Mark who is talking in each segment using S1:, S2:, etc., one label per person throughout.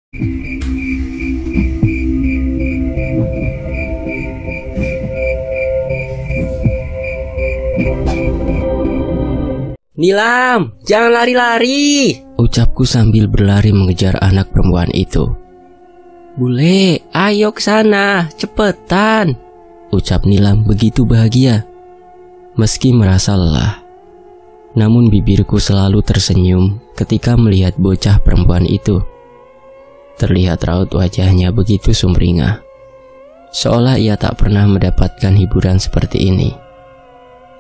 S1: Nilam, jangan lari-lari, ucapku sambil berlari mengejar anak perempuan itu. Bule, ayo ke sana, cepetan, ucap Nilam begitu bahagia. Meski merasa lelah, namun bibirku selalu tersenyum ketika melihat bocah perempuan itu. Terlihat raut wajahnya begitu sumringah, seolah ia tak pernah mendapatkan hiburan seperti ini.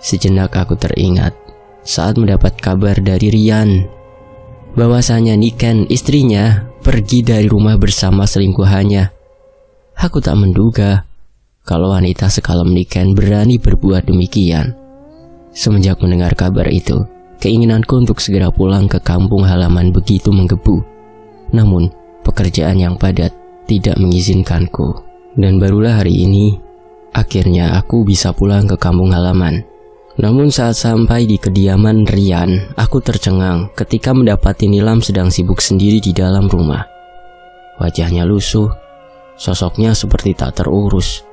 S1: Sejenak aku teringat saat mendapat kabar dari Rian bahwasanya Niken, istrinya, pergi dari rumah bersama selingkuhannya. Aku tak menduga kalau wanita sekalem Niken berani berbuat demikian. Semenjak mendengar kabar itu, keinginanku untuk segera pulang ke kampung halaman begitu menggebu. Namun, pekerjaan yang padat tidak mengizinkanku. Dan barulah hari ini, akhirnya aku bisa pulang ke kampung halaman. Namun saat sampai di kediaman Rian, aku tercengang ketika mendapati Nilam sedang sibuk sendiri di dalam rumah. Wajahnya lusuh, sosoknya seperti tak terurus.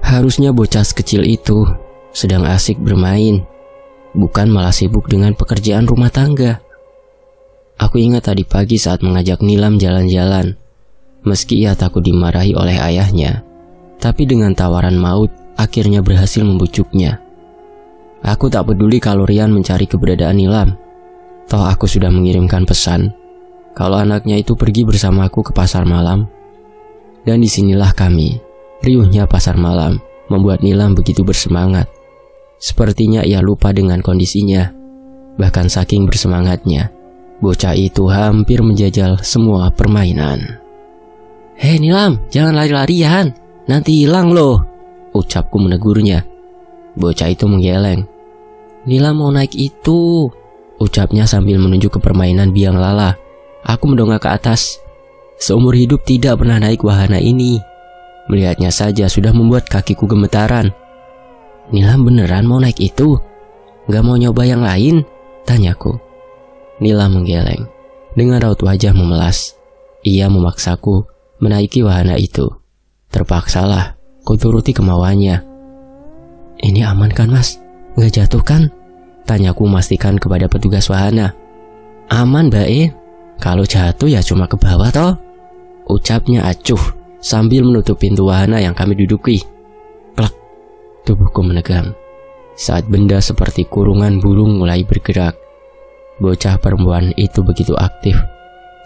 S1: Harusnya bocah sekecil itu sedang asik bermain, bukan malah sibuk dengan pekerjaan rumah tangga. Aku ingat tadi pagi saat mengajak Nilam jalan-jalan. Meski ia takut dimarahi oleh ayahnya, tapi dengan tawaran maut akhirnya berhasil membujuknya. Aku tak peduli kalau Rian mencari keberadaan Nilam. Toh aku sudah mengirimkan pesan kalau anaknya itu pergi bersamaku ke pasar malam. Dan disinilah kami, riuhnya pasar malam membuat Nilam begitu bersemangat. Sepertinya ia lupa dengan kondisinya. Bahkan saking bersemangatnya, bocah itu hampir menjajal semua permainan. Hei Nilam, jangan lari-larian, nanti hilang loh, ucapku menegurnya. Bocah itu menggeleng. Nilam mau naik itu, ucapnya sambil menunjuk ke permainan biang lala. Aku mendongak ke atas. Seumur hidup tidak pernah naik wahana ini. Melihatnya saja sudah membuat kakiku gemetaran. Nilam beneran mau naik itu? Gak mau nyoba yang lain? Tanyaku. Nilam menggeleng. Dengan raut wajah memelas, ia memaksaku menaiki wahana itu. Terpaksalah, kuturuti kemauannya. Ini aman kan mas? Nggak jatuh kan? Tanyaku memastikan kepada petugas wahana. Aman bae, kalau jatuh ya cuma ke bawah toh, ucapnya acuh sambil menutup pintu wahana yang kami duduki. Klak, tubuhku menegang saat benda seperti kurungan burung mulai bergerak. Bocah perempuan itu begitu aktif,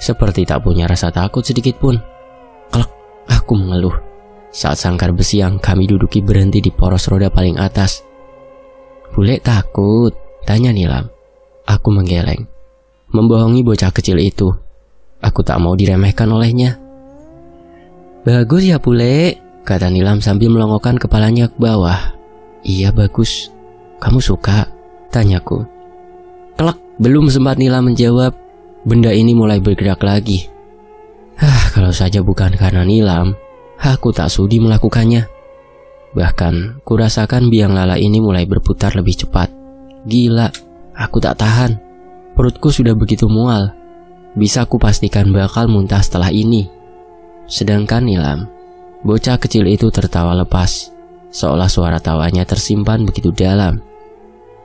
S1: seperti tak punya rasa takut sedikit pun. Klak, aku mengeluh saat sangkar besi yang kami duduki berhenti di poros roda paling atas. Bule takut? Tanya Nilam. Aku menggeleng, membohongi bocah kecil itu. Aku tak mau diremehkan olehnya. Bagus ya bule, kata Nilam sambil melongokkan kepalanya ke bawah. Iya bagus. Kamu suka? Tanyaku. Kelak, belum sempat Nilam menjawab, benda ini mulai bergerak lagi. Kalau saja bukan karena Nilam, aku tak sudi melakukannya. Bahkan, kurasakan biang lala ini mulai berputar lebih cepat. Gila, aku tak tahan. Perutku sudah begitu mual. Bisa aku pastikan bakal muntah setelah ini. Sedangkan Nilam, bocah kecil itu tertawa lepas, seolah suara tawanya tersimpan begitu dalam.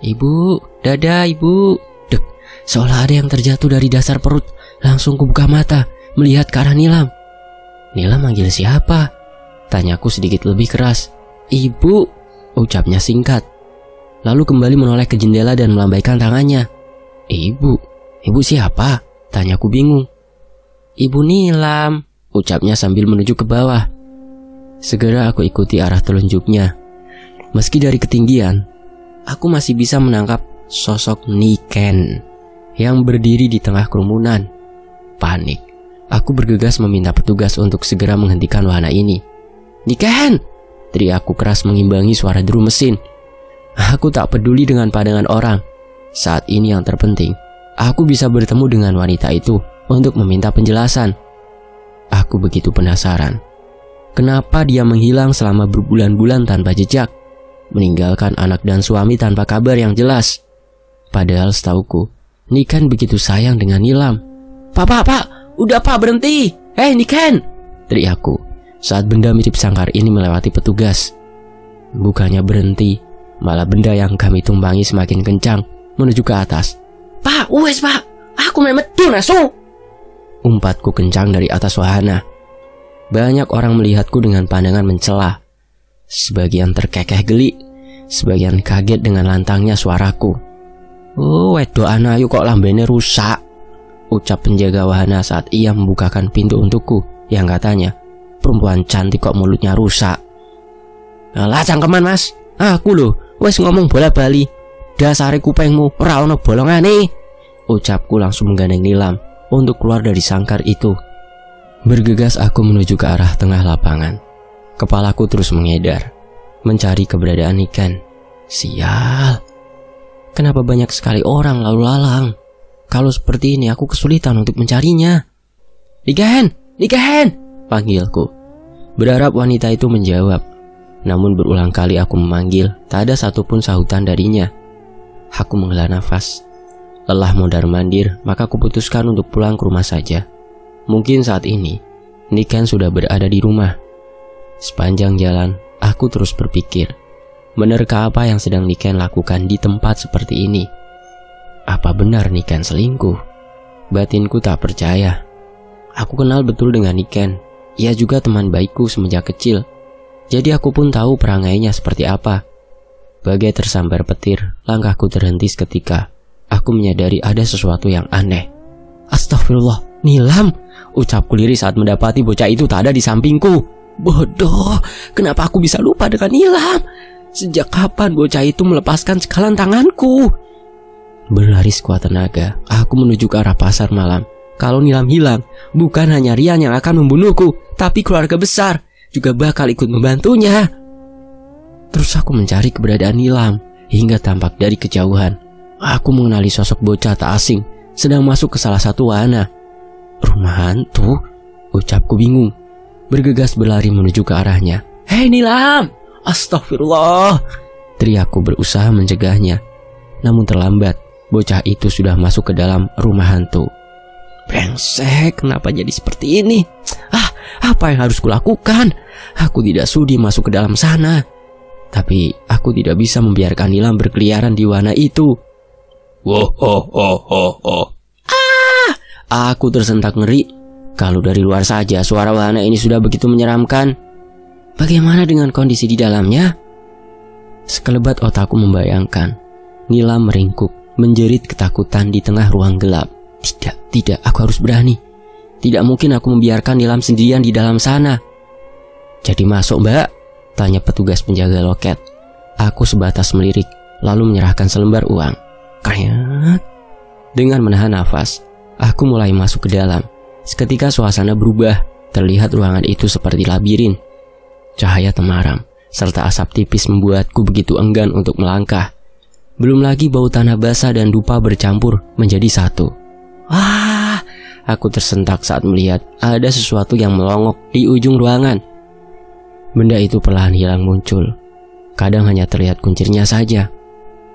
S1: Ibu, dadah ibu. Dek, seolah ada yang terjatuh dari dasar perut. Langsung kubuka mata, melihat ke arah Nilam. Nilam manggil siapa? Tanyaku sedikit lebih keras. Ibu, ucapnya singkat. Lalu kembali menoleh ke jendela dan melambaikan tangannya. Ibu siapa? Tanyaku bingung. Ibu Nilam, ucapnya sambil menuju ke bawah. Segera aku ikuti arah telunjuknya. Meski dari ketinggian, aku masih bisa menangkap sosok Niken yang berdiri di tengah kerumunan. Panik. Aku bergegas meminta petugas untuk segera menghentikan wahana ini. Niken! Teriakku keras mengimbangi suara deru mesin. Aku tak peduli dengan pandangan orang. Saat ini yang terpenting, aku bisa bertemu dengan wanita itu untuk meminta penjelasan. Aku begitu penasaran. Kenapa dia menghilang selama berbulan-bulan tanpa jejak, meninggalkan anak dan suami tanpa kabar yang jelas? Padahal setauku, Niken begitu sayang dengan Nilam. Pak, udah pak, berhenti, "Hei Niken!" teriakku saat benda mirip sangkar ini melewati petugas. Bukannya berhenti, malah benda yang kami tumpangi semakin kencang menuju ke atas. "Pak, wes pak, aku memetu nasu!" Umpatku kencang dari atas wahana. Banyak orang melihatku dengan pandangan mencela. Sebagian terkekeh geli, sebagian kaget dengan lantangnya suaraku. "Oh, wedok ayu kok lambene rusak," ucap penjaga wahana saat ia membukakan pintu untukku yang katanya, "Perempuan cantik kok mulutnya rusak." "Alah cangkeman mas, aku loh wes ngomong bola-bali. Dasare kupengmu ora ono bolongane," ucapku langsung menggandeng Nilam untuk keluar dari sangkar itu. Bergegas aku menuju ke arah tengah lapangan. Kepalaku terus mengedar, mencari keberadaan Niken. Sial, kenapa banyak sekali orang lalu lalang? Kalau seperti ini aku kesulitan untuk mencarinya. "Niken, Niken!" panggilku, berharap wanita itu menjawab. Namun berulang kali aku memanggil, tak ada satupun sahutan darinya. Aku menghela nafas. Lelah mondar-mandir, maka kuputuskan untuk pulang ke rumah saja. Mungkin saat ini Niken sudah berada di rumah. Sepanjang jalan, aku terus berpikir, benarkah apa yang sedang Niken lakukan di tempat seperti ini? Apa benar Niken selingkuh? Batinku tak percaya. Aku kenal betul dengan Niken. Ia juga teman baikku semenjak kecil. Jadi aku pun tahu perangainya seperti apa. Bagai tersambar petir, langkahku terhenti seketika. Aku menyadari ada sesuatu yang aneh. "Astagfirullah, Nilam!" ucapku lirih saat mendapati bocah itu tak ada di sampingku. Bodoh, kenapa aku bisa lupa dengan Nilam? Sejak kapan bocah itu melepaskan sekalan tanganku? Berlari sekuat tenaga, aku menuju ke arah pasar malam. Kalau Nilam hilang, bukan hanya Rian yang akan membunuhku, tapi keluarga besar juga bakal ikut membantunya. Terus aku mencari keberadaan Nilam hingga tampak dari kejauhan. Aku mengenali sosok bocah tak asing sedang masuk ke salah satu wahana. "Rumah hantu?" ucapku bingung. Bergegas berlari menuju ke arahnya. "Hei Nilam! Astagfirullah!" teriakku berusaha mencegahnya. Namun terlambat, bocah itu sudah masuk ke dalam rumah hantu. Brengsek, kenapa jadi seperti ini? Apa yang harus kulakukan? Aku tidak sudi masuk ke dalam sana. Tapi aku tidak bisa membiarkan Nilam berkeliaran di wahana itu. Aku tersentak ngeri. Kalau dari luar saja suara wahana ini sudah begitu menyeramkan, bagaimana dengan kondisi di dalamnya? Sekelebat otakku membayangkan Nilam meringkuk, menjerit ketakutan di tengah ruang gelap. Tidak, aku harus berani. Tidak mungkin aku membiarkan Nilam sendirian di dalam sana. "Jadi masuk mbak?" tanya petugas penjaga loket. Aku sebatas melirik, lalu menyerahkan selembar uang. Krayat. Dengan menahan nafas, aku mulai masuk ke dalam. Seketika suasana berubah, terlihat ruangan itu seperti labirin. Cahaya temaram, serta asap tipis membuatku begitu enggan untuk melangkah. Belum lagi bau tanah basah dan dupa bercampur menjadi satu. Aku tersentak saat melihat ada sesuatu yang melongok di ujung ruangan. Benda itu perlahan hilang muncul. Kadang hanya terlihat kuncirnya saja.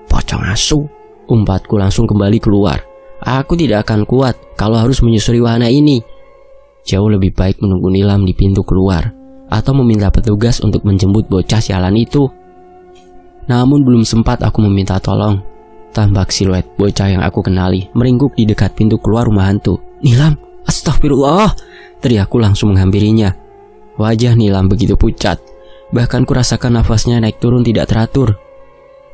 S1: "Pocong asu!" umpatku langsung kembali keluar. Aku tidak akan kuat kalau harus menyusuri wahana ini. Jauh lebih baik menunggu Nilam di pintu keluar, atau meminta petugas untuk menjemput bocah sialan itu. Namun belum sempat aku meminta tolong, tampak siluet bocah yang aku kenali meringkuk di dekat pintu keluar rumah hantu. "Nilam, astagfirullah!" teriakku langsung menghampirinya. Wajah Nilam begitu pucat, bahkan kurasakan nafasnya naik turun tidak teratur.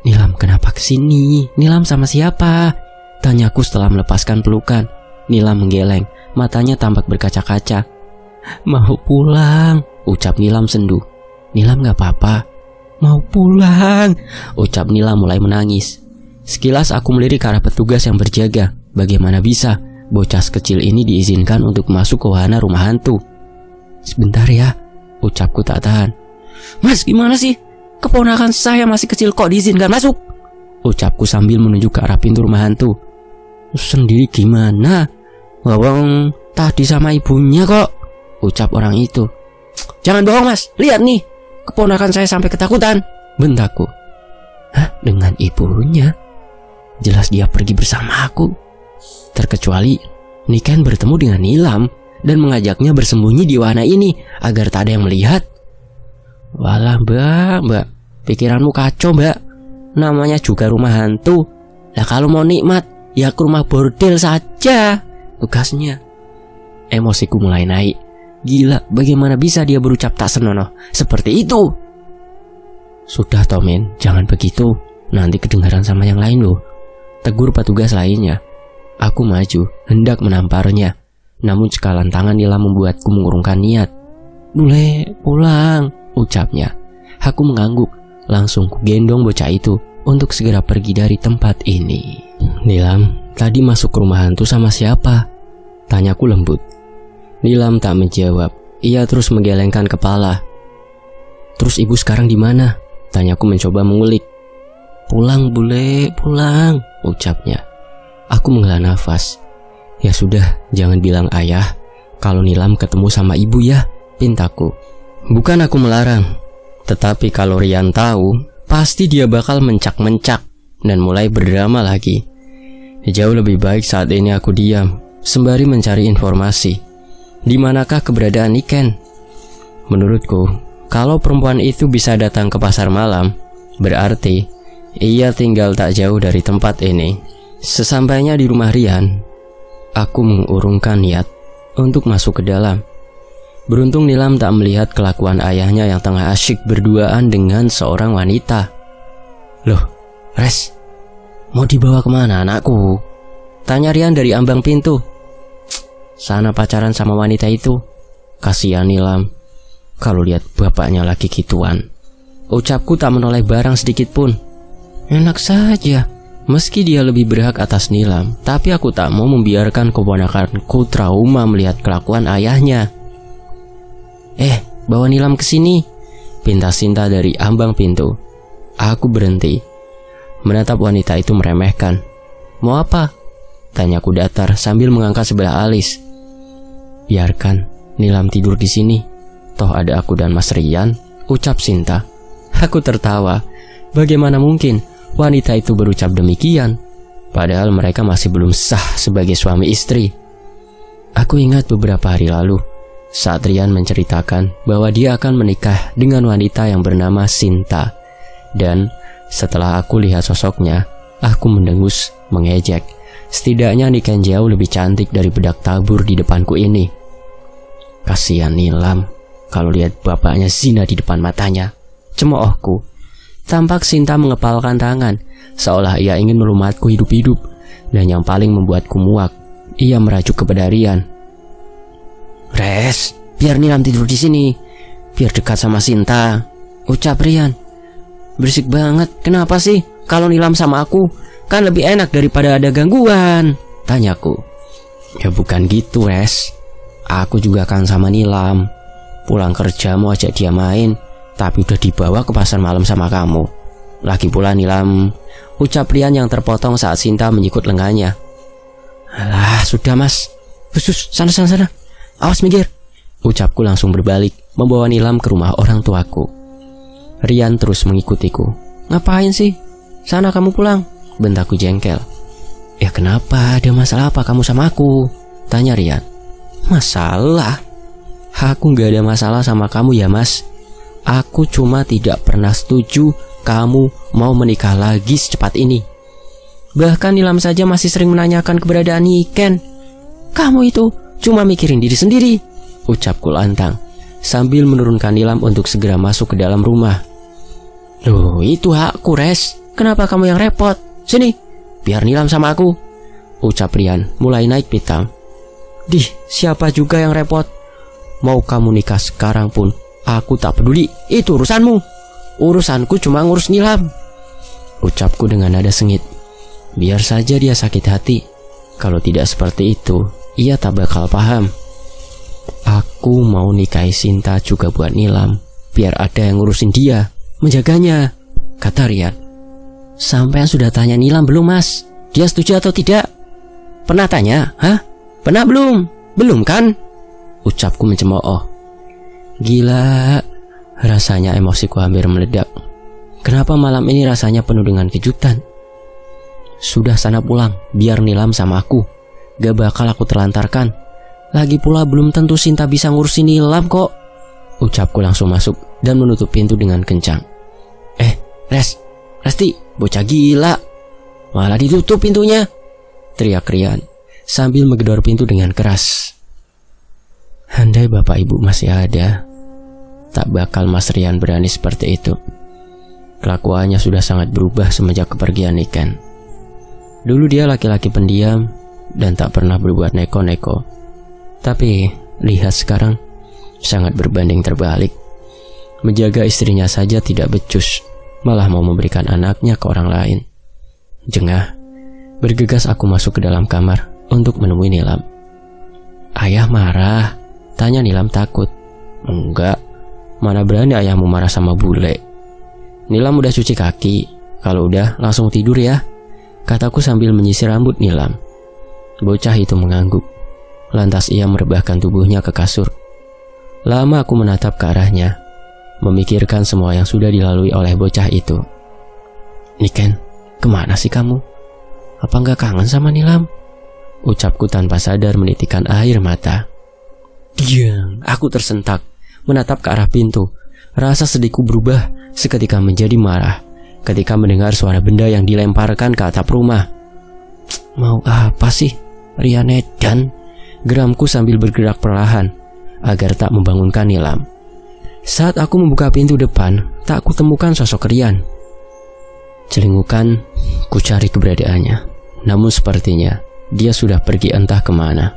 S1: "Nilam, kenapa kesini? Nilam sama siapa?" tanyaku setelah melepaskan pelukan. Nilam menggeleng, matanya tampak berkaca-kaca. "Mau pulang," ucap Nilam sendu. "Nilam gak apa-apa." "Mau pulang," ucap Nilam mulai menangis. Sekilas aku melirik ke arah petugas yang berjaga. Bagaimana bisa bocah sekecil ini diizinkan untuk masuk ke wahana rumah hantu? "Sebentar ya," ucapku tak tahan. "Mas, gimana sih? Keponakan saya masih kecil kok diizinkan masuk?" ucapku sambil menuju ke arah pintu rumah hantu. "Sendiri gimana? Wawang tadi sama ibunya kok," ucap orang itu. "Jangan bohong mas, lihat nih, keponakan saya sampai ketakutan," bentakku. Dengan ibunya? Jelas dia pergi bersama aku. Terkecuali Niken bertemu dengan Nilam. dan mengajaknya bersembunyi di wahana ini agar tak ada yang melihat. Walah mbak, pikiranmu kacau mbak. Namanya juga rumah hantu. Lah kalau mau nikmat, ya ke rumah bordel saja tugasnya. Emosiku mulai naik. Gila, bagaimana bisa dia berucap tak senonoh seperti itu? Sudah Tomin, jangan begitu. Nanti kedengaran sama yang lain loh, tegur petugas lainnya. Aku maju, hendak menamparnya. Namun cekalan tangan Nilam membuatku mengurungkan niat. Bule, pulang, ucapnya. Aku mengangguk, langsung kugendong bocah itu untuk segera pergi dari tempat ini. Nilam, tadi masuk ke rumah hantu sama siapa? Tanyaku lembut. Nilam tak menjawab. Ia terus menggelengkan kepala. Terus ibu sekarang di mana? Tanyaku mencoba mengulik. Pulang bule, pulang, ucapnya. Aku menghela nafas. Ya sudah, jangan bilang ayah kalau Nilam ketemu sama ibu ya, pintaku. Bukan aku melarang, tetapi kalau Rian tahu, pasti dia bakal mencak-mencak dan mulai berdrama lagi. Jauh lebih baik saat ini aku diam, sembari mencari informasi. Di manakah keberadaan Niken? Menurutku, kalau perempuan itu bisa datang ke pasar malam, berarti ia tinggal tak jauh dari tempat ini. Sesampainya di rumah Rian, aku mengurungkan niat untuk masuk ke dalam. Beruntung Nilam tak melihat kelakuan ayahnya yang tengah asyik berduaan dengan seorang wanita. Loh, Res, mau dibawa kemana anakku? Tanya Rian dari ambang pintu. Sana pacaran sama wanita itu. Kasihan Nilam kalau lihat bapaknya lagi gituan. Ucapku tak menoleh barang sedikit pun. Enak saja, meski dia lebih berhak atas Nilam, tapi aku tak mau membiarkan keponakanku trauma melihat kelakuan ayahnya. Bawa Nilam ke sini, pinta Sinta dari ambang pintu. Aku berhenti, menatap wanita itu meremehkan. Mau apa? Tanyaku datar sambil mengangkat sebelah alis. Biarkan Nilam tidur di sini. Toh ada aku dan Mas Rian, ucap Sinta. Aku tertawa. Bagaimana mungkin wanita itu berucap demikian? Padahal mereka masih belum sah sebagai suami istri. Aku ingat beberapa hari lalu saat Rian menceritakan bahwa dia akan menikah dengan wanita yang bernama Sinta. Dan setelah aku lihat sosoknya, aku mendengus, mengejek. Setidaknya Niken jauh lebih cantik dari bedak tabur di depanku ini. Kasihan Nilam kalau lihat bapaknya zina di depan matanya, cemoohku. Tampak Sinta mengepalkan tangan, seolah ia ingin melumatku hidup-hidup. Dan yang paling membuatku muak, ia merajuk kepada Rian. Res, biar Nilam tidur di sini, biar dekat sama Sinta, ucap Rian. Berisik banget, kenapa sih? Kalau Nilam sama aku, kan lebih enak daripada ada gangguan, tanyaku. Ya bukan gitu, Res. Aku juga kan sama Nilam. Pulang kerja mau ajak dia main, tapi udah dibawa ke pasar malam sama kamu. Lagi pula Nilam, ucap Rian yang terpotong saat Sinta menyikut lengannya. Alah, sudah mas. Khusus, sana. Awas minggir. Ucapku langsung berbalik, membawa Nilam ke rumah orang tuaku. Rian terus mengikutiku. Ngapain sih? Sana kamu pulang, bentakku jengkel. Ya kenapa? Ada masalah apa kamu sama aku? Tanya Rian. Masalah? Aku gak ada masalah sama kamu ya mas. Aku cuma tidak pernah setuju kamu mau menikah lagi secepat ini. Bahkan Nilam saja masih sering menanyakan keberadaan Niken. Kamu itu cuma mikirin diri sendiri, ucapku lantang sambil menurunkan Nilam untuk segera masuk ke dalam rumah. Loh, itu hakku, Res. Kenapa kamu yang repot? Sini, biar Nilam sama aku, ucap Rian mulai naik pitam. Dih, siapa juga yang repot? Mau kamu nikah sekarang pun aku tak peduli, itu urusanmu. Urusanku cuma ngurus Nilam, ucapku dengan nada sengit. Biar saja dia sakit hati. Kalau tidak seperti itu, ia tak bakal paham. Aku mau nikahi Sinta juga buat Nilam, biar ada yang ngurusin dia, menjaganya, kata Rian. Sampean sudah tanya Nilam belum mas? Dia setuju atau tidak? Pernah tanya? Hah? Pernah belum? Belum kan? Ucapku mencemooh. Gila, rasanya emosiku hampir meledak. Kenapa malam ini rasanya penuh dengan kejutan? Sudah sana pulang, biar Nilam sama aku. Gak bakal aku terlantarkan. Lagi pula belum tentu Sinta bisa ngurusin Nilam kok. Ucapku langsung masuk dan menutup pintu dengan kencang. Resti, bocah gila. Malah ditutup pintunya, teriak Rian sambil menggedor pintu dengan keras. Andai bapak ibu masih ada, tak bakal Mas Rian berani seperti itu. Kelakuannya sudah sangat berubah semenjak kepergian Niken. Dulu dia laki-laki pendiam dan tak pernah berbuat neko-neko. Tapi lihat sekarang, sangat berbanding terbalik. Menjaga istrinya saja tidak becus, malah mau memberikan anaknya ke orang lain. Jengah, bergegas aku masuk ke dalam kamar untuk menemui Nilam. Ayah marah, tanya Nilam takut. Enggak, mana berani ayahmu marah sama bule. Nilam udah cuci kaki, kalau udah langsung tidur ya, kataku sambil menyisir rambut Nilam. Bocah itu mengangguk, lantas ia merebahkan tubuhnya ke kasur. Lama aku menatap ke arahnya, memikirkan semua yang sudah dilalui oleh bocah itu. Niken, kemana sih kamu? Apa nggak kangen sama Nilam? Ucapku tanpa sadar menitikan air mata. Diam, aku tersentak, menatap ke arah pintu. Rasa sedihku berubah seketika menjadi marah ketika mendengar suara benda yang dilemparkan ke atap rumah. Mau apa sih, Rian edan? Geramku sambil bergerak perlahan agar tak membangunkan Nilam. Saat aku membuka pintu depan, tak kutemukan sosok Rian. Celingukan, ku cari keberadaannya. Namun sepertinya dia sudah pergi entah kemana.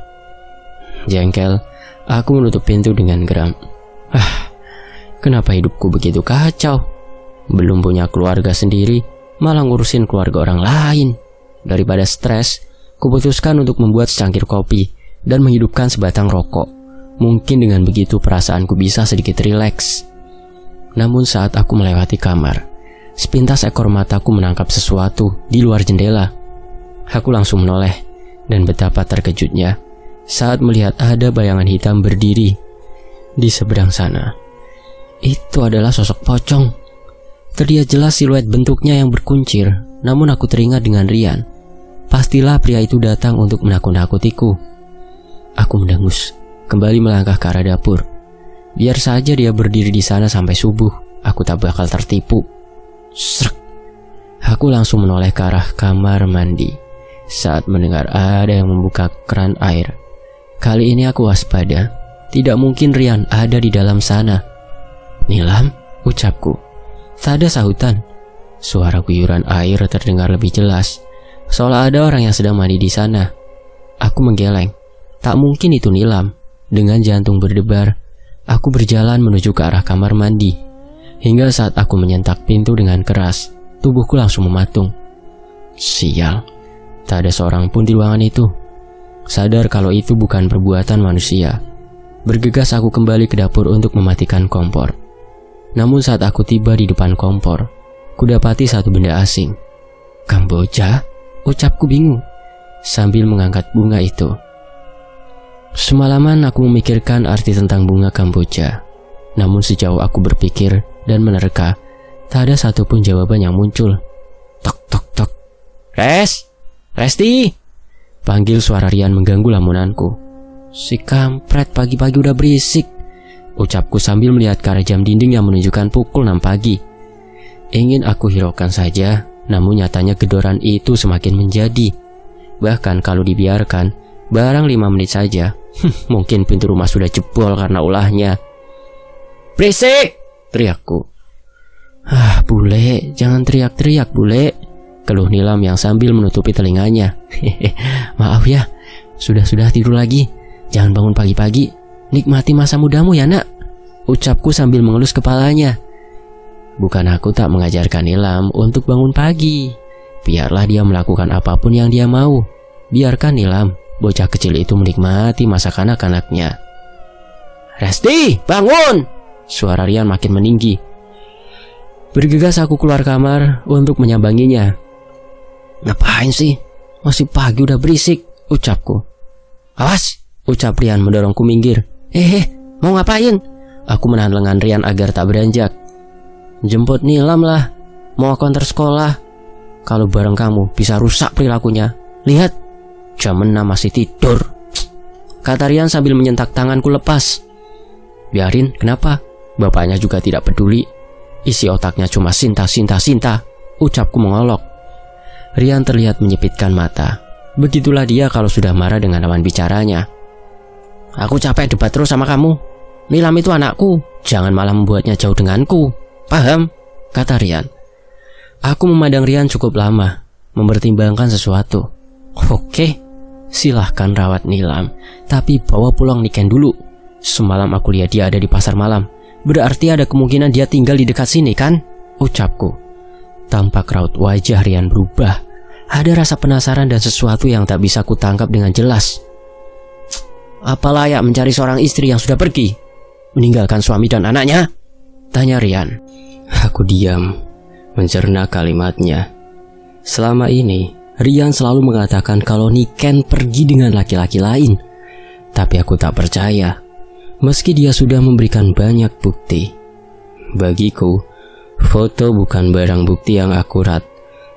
S1: Jengkel, aku menutup pintu dengan geram. Kenapa hidupku begitu kacau? Belum punya keluarga sendiri, malah ngurusin keluarga orang lain. Daripada stres, kuputuskan untuk membuat secangkir kopi dan menghidupkan sebatang rokok. Mungkin dengan begitu perasaanku bisa sedikit rileks. Namun saat aku melewati kamar, sepintas ekor mataku menangkap sesuatu di luar jendela. Aku langsung menoleh, dan betapa terkejutnya saat melihat ada bayangan hitam berdiri di seberang sana. Itu adalah sosok pocong. Terlihat jelas siluet bentuknya yang berkuncir, namun aku teringat dengan Rian. Pastilah pria itu datang untuk menakut-nakutiku. Aku mendengus, kembali melangkah ke arah dapur. Biar saja dia berdiri di sana sampai subuh, aku tak bakal tertipu. Srek. Aku langsung menoleh ke arah kamar mandi saat mendengar ada yang membuka keran air. Kali ini aku waspada. Tidak mungkin Rian ada di dalam sana. Nilam, ucapku. Tak ada sahutan. Suara guyuran air terdengar lebih jelas, seolah ada orang yang sedang mandi di sana. Aku menggeleng. Tak mungkin itu Nilam. Dengan jantung berdebar, aku berjalan menuju ke arah kamar mandi. Hingga saat aku menyentak pintu dengan keras, tubuhku langsung mematung. Sial, tak ada seorang pun di ruangan itu. Sadar kalau itu bukan perbuatan manusia, bergegas aku kembali ke dapur untuk mematikan kompor. Namun saat aku tiba di depan kompor, kudapati satu benda asing. Kamboja? Ucapku bingung sambil mengangkat bunga itu. Semalaman aku memikirkan arti tentang bunga Kamboja. Namun sejauh aku berpikir dan menerka, tak ada satupun jawaban yang muncul. Tok tok tok. Resti! Panggil suara Rian mengganggu lamunanku. Si kampret pagi-pagi udah berisik, ucapku sambil melihat ke arah jam dinding yang menunjukkan pukul 6 pagi. Ingin aku hiraukan saja, namun nyatanya gedoran itu semakin menjadi. Bahkan kalau dibiarkan, barang 5 menit saja, mungkin pintu rumah sudah jebol karena ulahnya. Berisik! Teriakku. Bule, jangan teriak-teriak bule, keluh Nilam yang sambil menutupi telinganya. Maaf ya, sudah tidur lagi. Jangan bangun pagi-pagi, nikmati masa mudamu ya nak, ucapku sambil mengelus kepalanya. Bukan aku tak mengajarkan Nilam untuk bangun pagi. Biarlah dia melakukan apapun yang dia mau. Biarkan Nilam, bocah kecil itu menikmati masa kanak-kanaknya. Resti, bangun! Suara Rian makin meninggi. Bergegas aku keluar kamar untuk menyambanginya. Ngapain sih? Masih pagi udah berisik, ucapku. Awas, ucap Rian mendorongku minggir. Mau ngapain? Aku menahan lengan Rian agar tak beranjak. Jemput Nilam lah, mau aku antar sekolah. Kalau bareng kamu bisa rusak perilakunya. Lihat, jam 6 masih tidur. kata Rian sambil menyentak tanganku lepas. Biarin, kenapa? Bapaknya juga tidak peduli. Isi otaknya cuma Sinta, ucapku mengolok. Rian terlihat menyipitkan mata. Begitulah dia kalau sudah marah dengan lawan bicaranya. Aku capek debat terus sama kamu. Nilam itu anakku, jangan malah membuatnya jauh denganku. Paham? Kata Rian. Aku memandang Rian cukup lama, mempertimbangkan sesuatu. Oke, silahkan rawat Nilam, tapi bawa pulang Niken dulu. Semalam aku lihat dia ada di pasar malam. Berarti ada kemungkinan dia tinggal di dekat sini kan? Ucapku. Tampak raut wajah Rian berubah. Ada rasa penasaran dan sesuatu yang tak bisa kutangkap dengan jelas. Apa layak mencari seorang istri yang sudah pergi, meninggalkan suami dan anaknya? Tanya Rian. Aku diam, mencerna kalimatnya. Selama ini, Rian selalu mengatakan kalau Niken pergi dengan laki-laki lain. Tapi aku tak percaya. Meski dia sudah memberikan banyak bukti. Bagiku, foto bukan barang bukti yang akurat.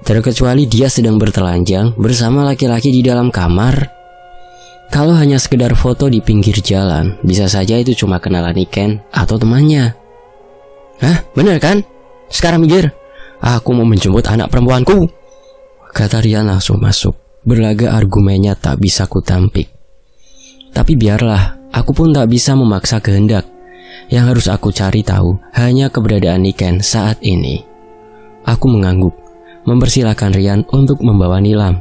S1: Terkecuali dia sedang bertelanjang bersama laki-laki di dalam kamar. Kalau hanya sekedar foto di pinggir jalan, bisa saja itu cuma kenalan Niken atau temannya. Hah, bener kan? Sekarang minggir. Aku mau menjemput anak perempuanku. Kata Rian langsung masuk. Berlaga argumennya tak bisa kutampik. Tapi biarlah, aku pun tak bisa memaksa kehendak. Yang harus aku cari tahu hanya keberadaan Niken saat ini. Aku mengangguk, mempersilahkan Rian untuk membawa Nilam.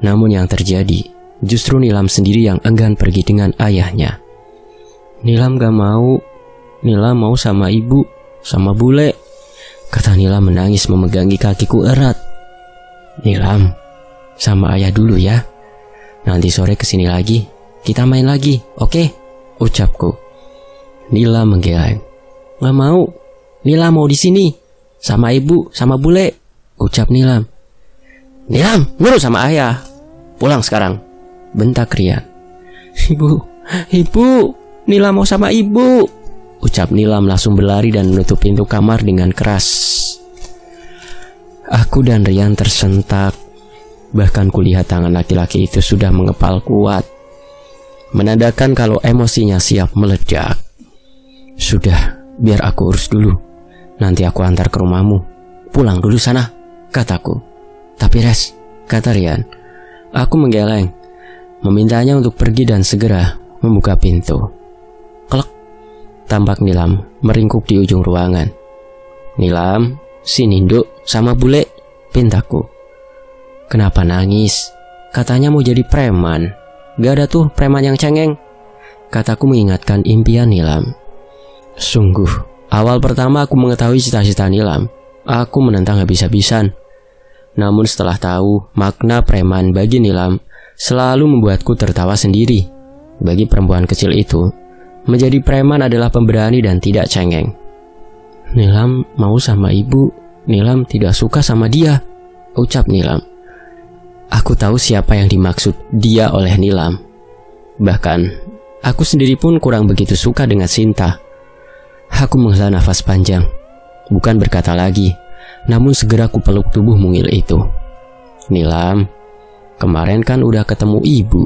S1: Namun yang terjadi, justru Nilam sendiri yang enggan pergi dengan ayahnya. Nilam gak mau. Nilam mau sama ibu, sama bule. Kata Nilam menangis memegangi kakiku erat. Nilam, sama ayah dulu ya. Nanti sore kesini lagi, kita main lagi, oke? Ucapku. Nilam menggeleng. Gak mau. Nilam mau di sini, sama ibu, sama bule. Ucap Nilam. Nilam, nurut sama ayah. Pulang sekarang. Bentak Rian. Ibu, Nilam mau sama ibu. Ucap Nilam langsung berlari dan menutup pintu kamar dengan keras. Aku dan Rian tersentak. Bahkan kulihat tangan laki-laki itu sudah mengepal kuat, menandakan kalau emosinya siap meledak. Sudah, biar aku urus dulu. Nanti aku antar ke rumahmu. Pulang dulu sana, kataku. Tapi Res, kata Rian. Aku menggeleng, memintanya untuk pergi dan segera membuka pintu. Klek, tampak Nilam meringkuk di ujung ruangan. Nilam, sini nduk sama bule, pintaku. Kenapa nangis? Katanya mau jadi preman. Gak ada tuh preman yang cengeng, kataku mengingatkan impian Nilam. Sungguh, awal pertama aku mengetahui cita-cita Nilam, aku menentang habis-habisan. Namun setelah tahu makna preman bagi Nilam, selalu membuatku tertawa sendiri. Bagi perempuan kecil itu, menjadi preman adalah pemberani dan tidak cengeng. Nilam mau sama ibu, Nilam tidak suka sama dia, ucap Nilam. Aku tahu siapa yang dimaksud dia oleh Nilam. Bahkan, aku sendiri pun kurang begitu suka dengan Sinta. Aku menghela nafas panjang, bukan berkata lagi, namun segera ku peluk tubuh mungil itu. Nilam, kemarin kan udah ketemu ibu.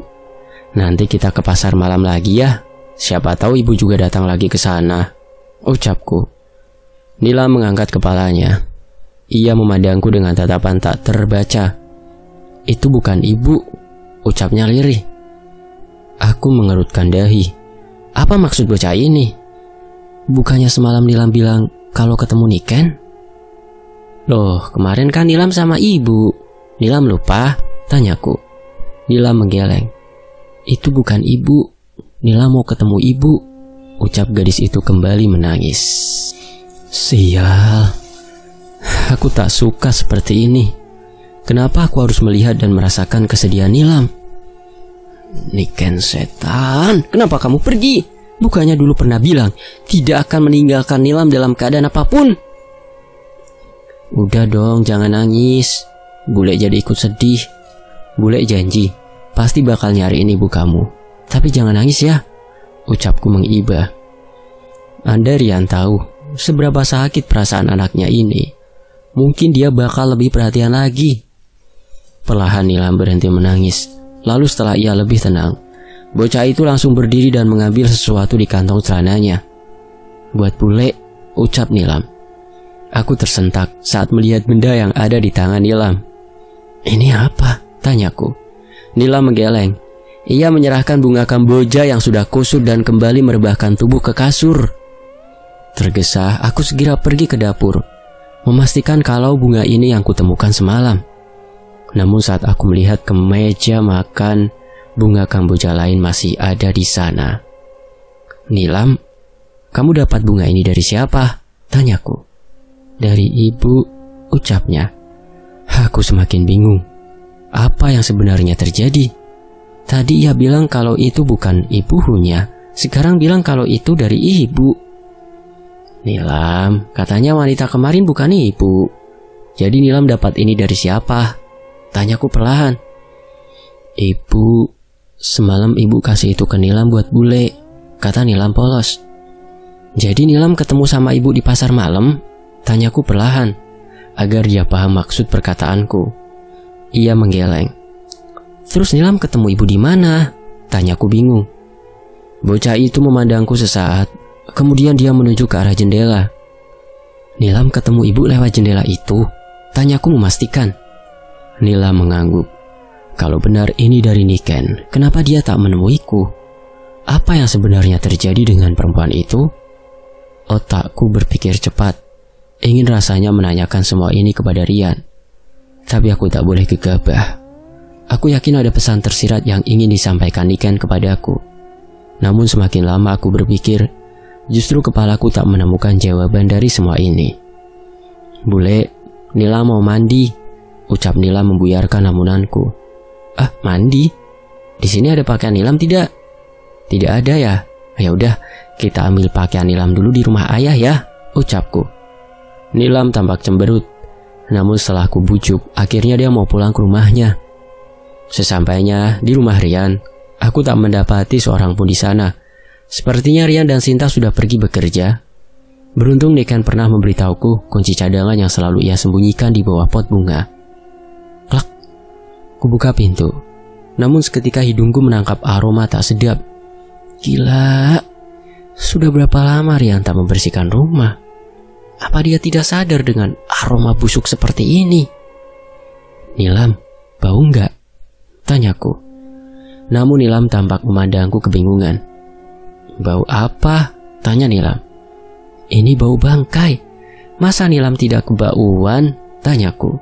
S1: Nanti kita ke pasar malam lagi ya. Siapa tahu ibu juga datang lagi ke sana, ucapku. Nilam mengangkat kepalanya. Ia memandangku dengan tatapan tak terbaca. Itu bukan ibu, ucapnya lirih. Aku mengerutkan dahi. Apa maksud bocah ini? Bukannya semalam Nilam bilang kalau ketemu Niken? Loh, kemarin kan Nilam sama ibu. Nilam lupa? Tanyaku. Nilam menggeleng. Itu bukan ibu. Nilam mau ketemu ibu, ucap gadis itu kembali menangis. Sial. Aku tak suka seperti ini. Kenapa aku harus melihat dan merasakan kesedihan Nilam? Niken setan, kenapa kamu pergi? Bukannya dulu pernah bilang tidak akan meninggalkan Nilam dalam keadaan apapun? Udah dong, jangan nangis. Bule jadi ikut sedih. Bule janji pasti bakal nyariin ibu kamu. Tapi jangan nangis ya, ucapku mengiba. Anda Rian tahu seberapa sakit perasaan anaknya ini. Mungkin dia bakal lebih perhatian lagi. Perlahan Nilam berhenti menangis. Lalu setelah ia lebih tenang, Bocah itu langsung berdiri dan mengambil sesuatu di kantong celananya. "Buat bule," ucap Nilam. Aku tersentak saat melihat benda yang ada di tangan Nilam. "Ini apa?" tanyaku. Nilam menggeleng. Ia menyerahkan bunga kamboja yang sudah kusut dan kembali merebahkan tubuh ke kasur. Tergesa, aku segera pergi ke dapur, memastikan kalau bunga ini yang kutemukan semalam. Namun saat aku melihat ke meja makan, bunga kamboja lain masih ada di sana. "Nilam, kamu dapat bunga ini dari siapa?" tanyaku. "Dari ibu," ucapnya. Aku semakin bingung. Apa yang sebenarnya terjadi? Tadi ia bilang kalau itu bukan ibunya, sekarang bilang kalau itu dari ibu. "Nilam, katanya wanita kemarin bukan ibu. Jadi Nilam dapat ini dari siapa?" tanyaku perlahan. "Ibu, semalam ibu kasih itu ke Nilam buat bule," kata Nilam polos. "Jadi Nilam ketemu sama ibu di pasar malam?" tanyaku perlahan, agar dia paham maksud perkataanku. Ia menggeleng. "Terus Nilam ketemu ibu di mana?" tanyaku bingung. Bocah itu memandangku sesaat, kemudian dia menuju ke arah jendela. "Nilam ketemu ibu lewat jendela itu?" tanyaku memastikan. Nilam mengangguk. Kalau benar ini dari Niken, kenapa dia tak menemuiku? Apa yang sebenarnya terjadi dengan perempuan itu? Otakku berpikir cepat, ingin rasanya menanyakan semua ini kepada Rian. Tapi aku tak boleh gegabah. Aku yakin ada pesan tersirat yang ingin disampaikan Niken kepadaku. Namun semakin lama aku berpikir, justru kepalaku tak menemukan jawaban dari semua ini. "Bule, Nilam mau mandi," ucap Nilam membuyarkan lamunanku. "Ah, mandi? Di sini ada pakaian Nilam tidak?" "Tidak ada ya? Ya udah, kita ambil pakaian Nilam dulu di rumah ayah ya," ucapku. Nilam tampak cemberut. Namun setelah ku bujuk, akhirnya dia mau pulang ke rumahnya. Sesampainya di rumah Rian, aku tak mendapati seorang pun di sana. Sepertinya Rian dan Sinta sudah pergi bekerja. Beruntung Niken pernah memberitahuku kunci cadangan yang selalu ia sembunyikan di bawah pot bunga. Klak, ku buka pintu. Namun seketika hidungku menangkap aroma tak sedap. Gila, sudah berapa lama Rian tak membersihkan rumah? Apa dia tidak sadar dengan aroma busuk seperti ini? "Nilam, bau enggak?" tanyaku. Namun Nilam tampak memandangku kebingungan. "Bau apa?" tanya Nilam. "Ini bau bangkai. Masa Nilam tidak kebauan?" tanyaku.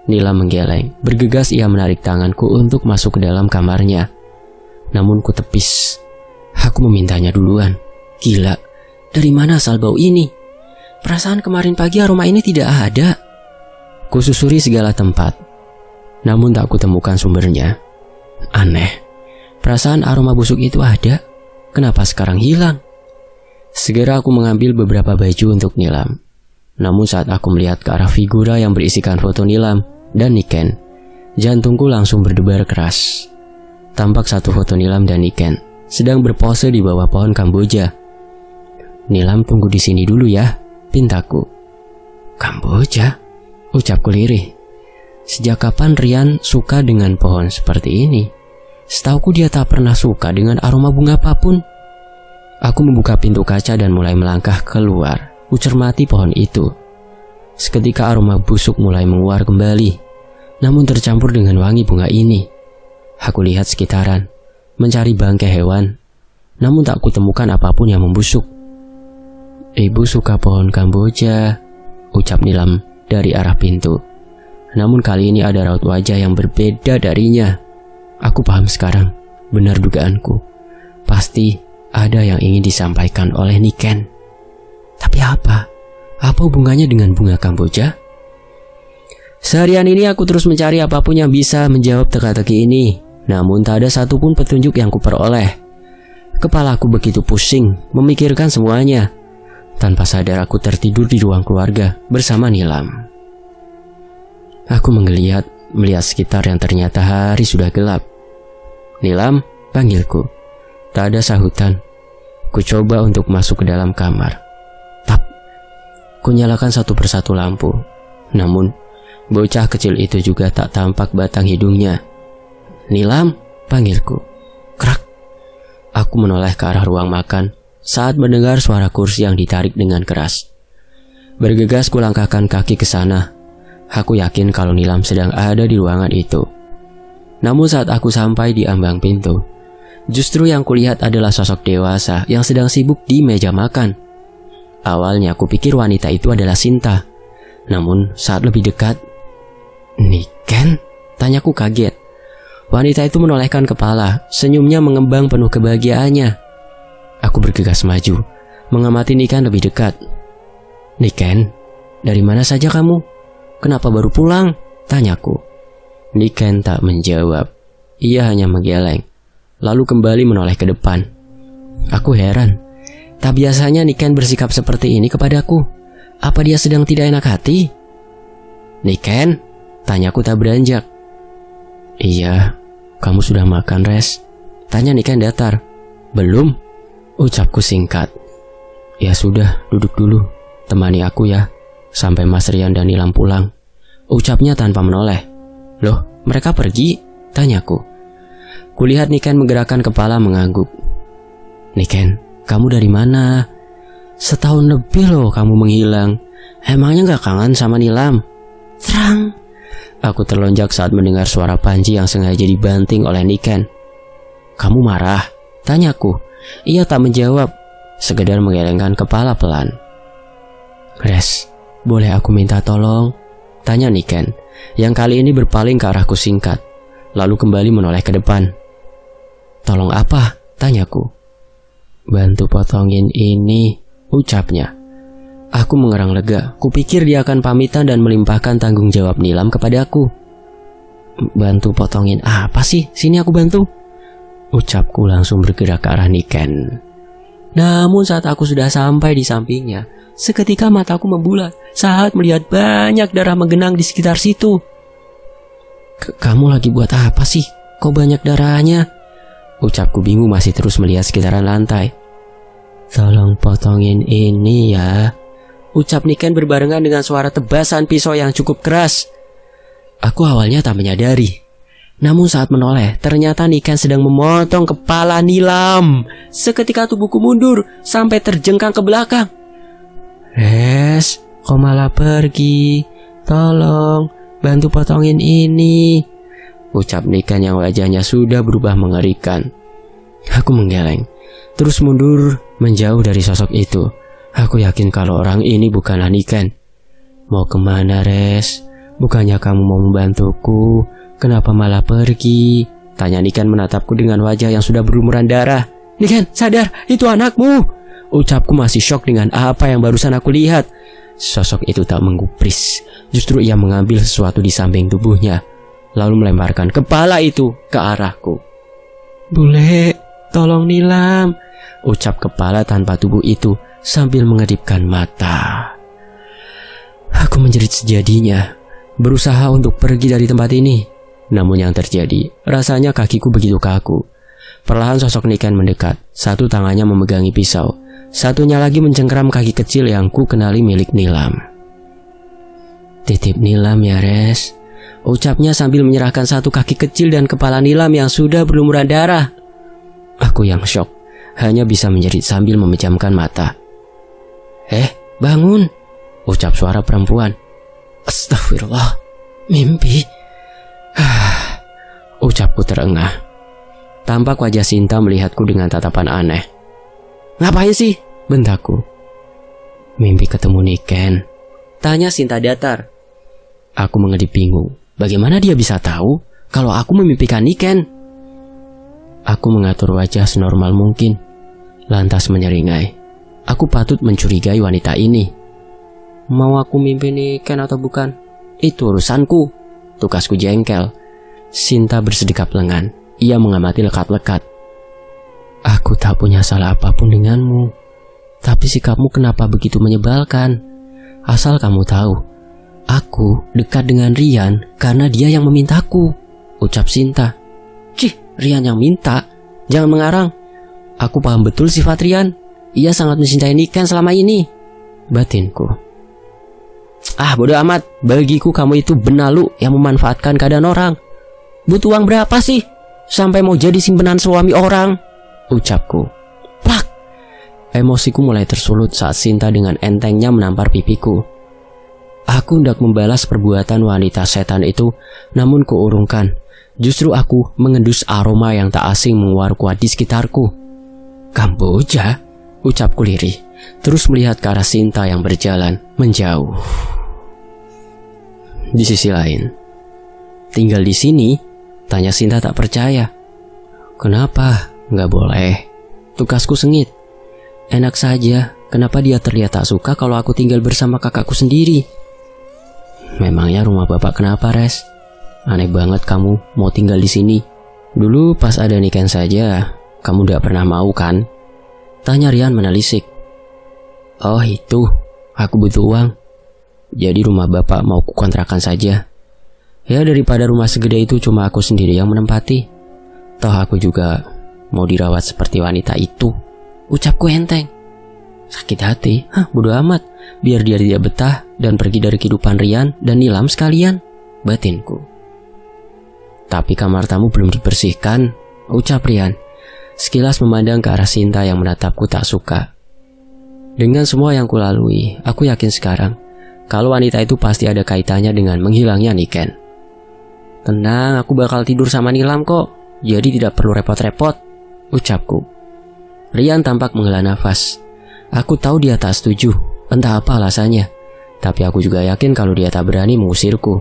S1: Nilam menggeleng. Bergegas ia menarik tanganku untuk masuk ke dalam kamarnya. Namun ku tepis. Aku memintanya duluan. Gila, dari mana asal bau ini? Perasaan kemarin pagi aroma ini tidak ada. Ku susuri segala tempat, namun tak kutemukan sumbernya. Aneh, perasaan aroma busuk itu ada. Kenapa sekarang hilang? Segera aku mengambil beberapa baju untuk Nilam. Namun saat aku melihat ke arah figura yang berisikan foto Nilam dan Niken, jantungku langsung berdebar keras. Tampak satu foto Nilam dan Niken sedang berpose di bawah pohon Kamboja. "Nilam tunggu di sini dulu ya," pintaku. "Kamboja?" ucapku lirih. Sejak kapan Rian suka dengan pohon seperti ini? Setauku dia tak pernah suka dengan aroma bunga apapun. Aku membuka pintu kaca dan mulai melangkah keluar. Kucermati pohon itu. Seketika aroma busuk mulai menguar kembali, namun tercampur dengan wangi bunga ini. Aku lihat sekitaran, mencari bangkai hewan, namun tak kutemukan apapun yang membusuk. "Ibu suka pohon Kamboja," ucap Nilam dari arah pintu. Namun kali ini ada raut wajah yang berbeda darinya. Aku paham sekarang, benar dugaanku. Pasti ada yang ingin disampaikan oleh Niken. Tapi apa? Apa hubungannya dengan bunga Kamboja? Seharian ini aku terus mencari apapun yang bisa menjawab teka-teki ini. Namun tak ada satupun petunjuk yang kuperoleh. Kepalaku begitu pusing memikirkan semuanya. Tanpa sadar aku tertidur di ruang keluarga bersama Nilam. Aku menggeliat melihat sekitar yang ternyata hari sudah gelap. "Nilam," panggilku. Tak ada sahutan. Ku coba untuk masuk ke dalam kamar. Tap. Ku nyalakan satu persatu lampu. Namun bocah kecil itu juga tak tampak batang hidungnya. "Nilam," panggilku. Krak. Aku menoleh ke arah ruang makan saat mendengar suara kursi yang ditarik dengan keras. Bergegas kulangkahkan kaki ke sana. Aku yakin kalau Nilam sedang ada di ruangan itu. Namun saat aku sampai di ambang pintu, justru yang kulihat adalah sosok dewasa yang sedang sibuk di meja makan. Awalnya aku pikir wanita itu adalah Sinta. Namun saat lebih dekat, "Niken?" tanyaku kaget. Wanita itu menolehkan kepala, senyumnya mengembang penuh kebahagiaannya. Aku bergegas maju, mengamati Niken lebih dekat. "Niken, dari mana saja kamu? Kenapa baru pulang?" tanyaku. Niken tak menjawab. Ia hanya menggeleng, lalu kembali menoleh ke depan. Aku heran. Tak biasanya Niken bersikap seperti ini kepadaku. Apa dia sedang tidak enak hati? "Niken?" tanyaku tak beranjak. "Iya, kamu sudah makan, Res?" tanya Niken datar. "Belum," ucapku singkat. "Ya sudah, duduk dulu. Temani aku ya, sampai Mas Rian dan Nilam pulang," ucapnya tanpa menoleh. "Loh, mereka pergi?" tanyaku. Kulihat Niken menggerakkan kepala mengangguk. "Niken, kamu dari mana? Setahun lebih loh kamu menghilang. Emangnya gak kangen sama Nilam?" Terang. Aku terlonjak saat mendengar suara Panji yang sengaja dibanting oleh Niken. "Kamu marah?" tanyaku. Ia tak menjawab, sekedar menggelengkan kepala pelan. "Res, boleh aku minta tolong?" tanya Niken, yang kali ini berpaling ke arahku singkat, lalu kembali menoleh ke depan. "Tolong apa?" tanyaku. "Bantu potongin ini," ucapnya. Aku mengerang lega. Kupikir dia akan pamitan dan melimpahkan tanggung jawab Nilam kepadaku. "Bantu potongin apa sih? Sini aku bantu," ucapku langsung bergerak ke arah Niken. Namun saat aku sudah sampai di sampingnya, seketika mataku membulat saat melihat banyak darah menggenang di sekitar situ. Kamu lagi buat apa sih? Kok banyak darahnya?" ucapku bingung masih terus melihat sekitaran lantai. "Tolong potongin ini ya," ucap Niken berbarengan dengan suara tebasan pisau yang cukup keras. Aku awalnya tak menyadari. Namun saat menoleh, ternyata Niken sedang memotong kepala Nilam. Seketika tubuhku mundur sampai terjengkang ke belakang. "Res, kok malah pergi? Tolong, bantu potongin ini," ucap Niken yang wajahnya sudah berubah mengerikan. Aku menggeleng, terus mundur menjauh dari sosok itu. Aku yakin kalau orang ini bukanlah Niken. "Mau kemana, Res? Bukannya kamu mau membantuku? Kenapa malah pergi?" tanya Niken menatapku dengan wajah yang sudah berlumuran darah. "Niken, sadar, itu anakmu," ucapku masih syok dengan apa yang barusan aku lihat. Sosok itu tak menggubris. Justru ia mengambil sesuatu di samping tubuhnya, lalu melemparkan kepala itu ke arahku. "Bule, tolong Nilam," ucap kepala tanpa tubuh itu sambil mengedipkan mata. Aku menjerit sejadinya, berusaha untuk pergi dari tempat ini. Namun yang terjadi, rasanya kakiku begitu kaku. Perlahan sosok Niken mendekat, satu tangannya memegangi pisau, satunya lagi mencengkeram kaki kecil yang ku kenali milik Nilam. "Titip Nilam ya, Res," ucapnya sambil menyerahkan satu kaki kecil dan kepala Nilam yang sudah berlumuran darah. Aku yang syok, hanya bisa menjerit sambil memejamkan mata. Bangun," ucap suara perempuan. "Astagfirullah, mimpi," ucapku terengah. Tampak wajah Sinta melihatku dengan tatapan aneh. "Ngapain sih?" bentakku. "Mimpi ketemu Niken," tanya Sinta datar. Aku mengedip bingung. Bagaimana dia bisa tahu kalau aku memimpikan Niken? Aku mengatur wajah senormal mungkin, lantas menyeringai. Aku patut mencurigai wanita ini. Mau aku mimpi Niken atau bukan, itu urusanku, tukasku jengkel. Sinta bersedekap lengan. Ia mengamati lekat-lekat. "Aku tak punya salah apapun denganmu, tapi sikapmu kenapa begitu menyebalkan? Asal kamu tahu, aku dekat dengan Rian karena dia yang memintaku," ucap Sinta. "Cih, Rian yang minta? Jangan mengarang. Aku paham betul sifat Rian. Ia sangat mencintai Niken selama ini," batinku. Bodoh amat. Bagiku kamu itu benalu yang memanfaatkan keadaan orang. Butuh uang berapa sih sampai mau jadi simpenan suami orang?" ucapku. Plak! Emosiku mulai tersulut saat Sinta dengan entengnya menampar pipiku. Aku hendak membalas perbuatan wanita setan itu, namun kuurungkan. Justru aku mengendus aroma yang tak asing menguar kuat di sekitarku. Kamboja, ucapku lirih, terus melihat ke arah Sinta yang berjalan menjauh. Di sisi lain, tinggal di sini? Tanya Sinta tak percaya. Kenapa? Nggak boleh. Tukasku sengit. Enak saja, kenapa dia terlihat tak suka kalau aku tinggal bersama kakakku sendiri? Memangnya rumah bapak kenapa, Res? Aneh banget kamu mau tinggal di sini. Dulu pas ada Niken saja, kamu gak pernah mau kan? Tanya Rian menelisik. Oh itu, aku butuh uang. Jadi rumah bapak mau kukontrakan saja. Ya daripada rumah segede itu cuma aku sendiri yang menempati. Toh aku juga mau dirawat seperti wanita itu. Ucapku enteng. Sakit hati, bodo amat. Biar dia tidak betah dan pergi dari kehidupan Rian dan Nilam sekalian, batinku. Tapi kamar tamu belum dibersihkan, ucap Rian. Sekilas memandang ke arah Sinta yang menatapku tak suka. Dengan semua yang kulalui, aku yakin sekarang kalau wanita itu pasti ada kaitannya dengan menghilangnya Niken. Tenang, aku bakal tidur sama Nilam kok, jadi tidak perlu repot-repot, ucapku. Rian tampak menghela nafas. Aku tahu dia tak setuju, entah apa alasannya. Tapi aku juga yakin kalau dia tak berani mengusirku.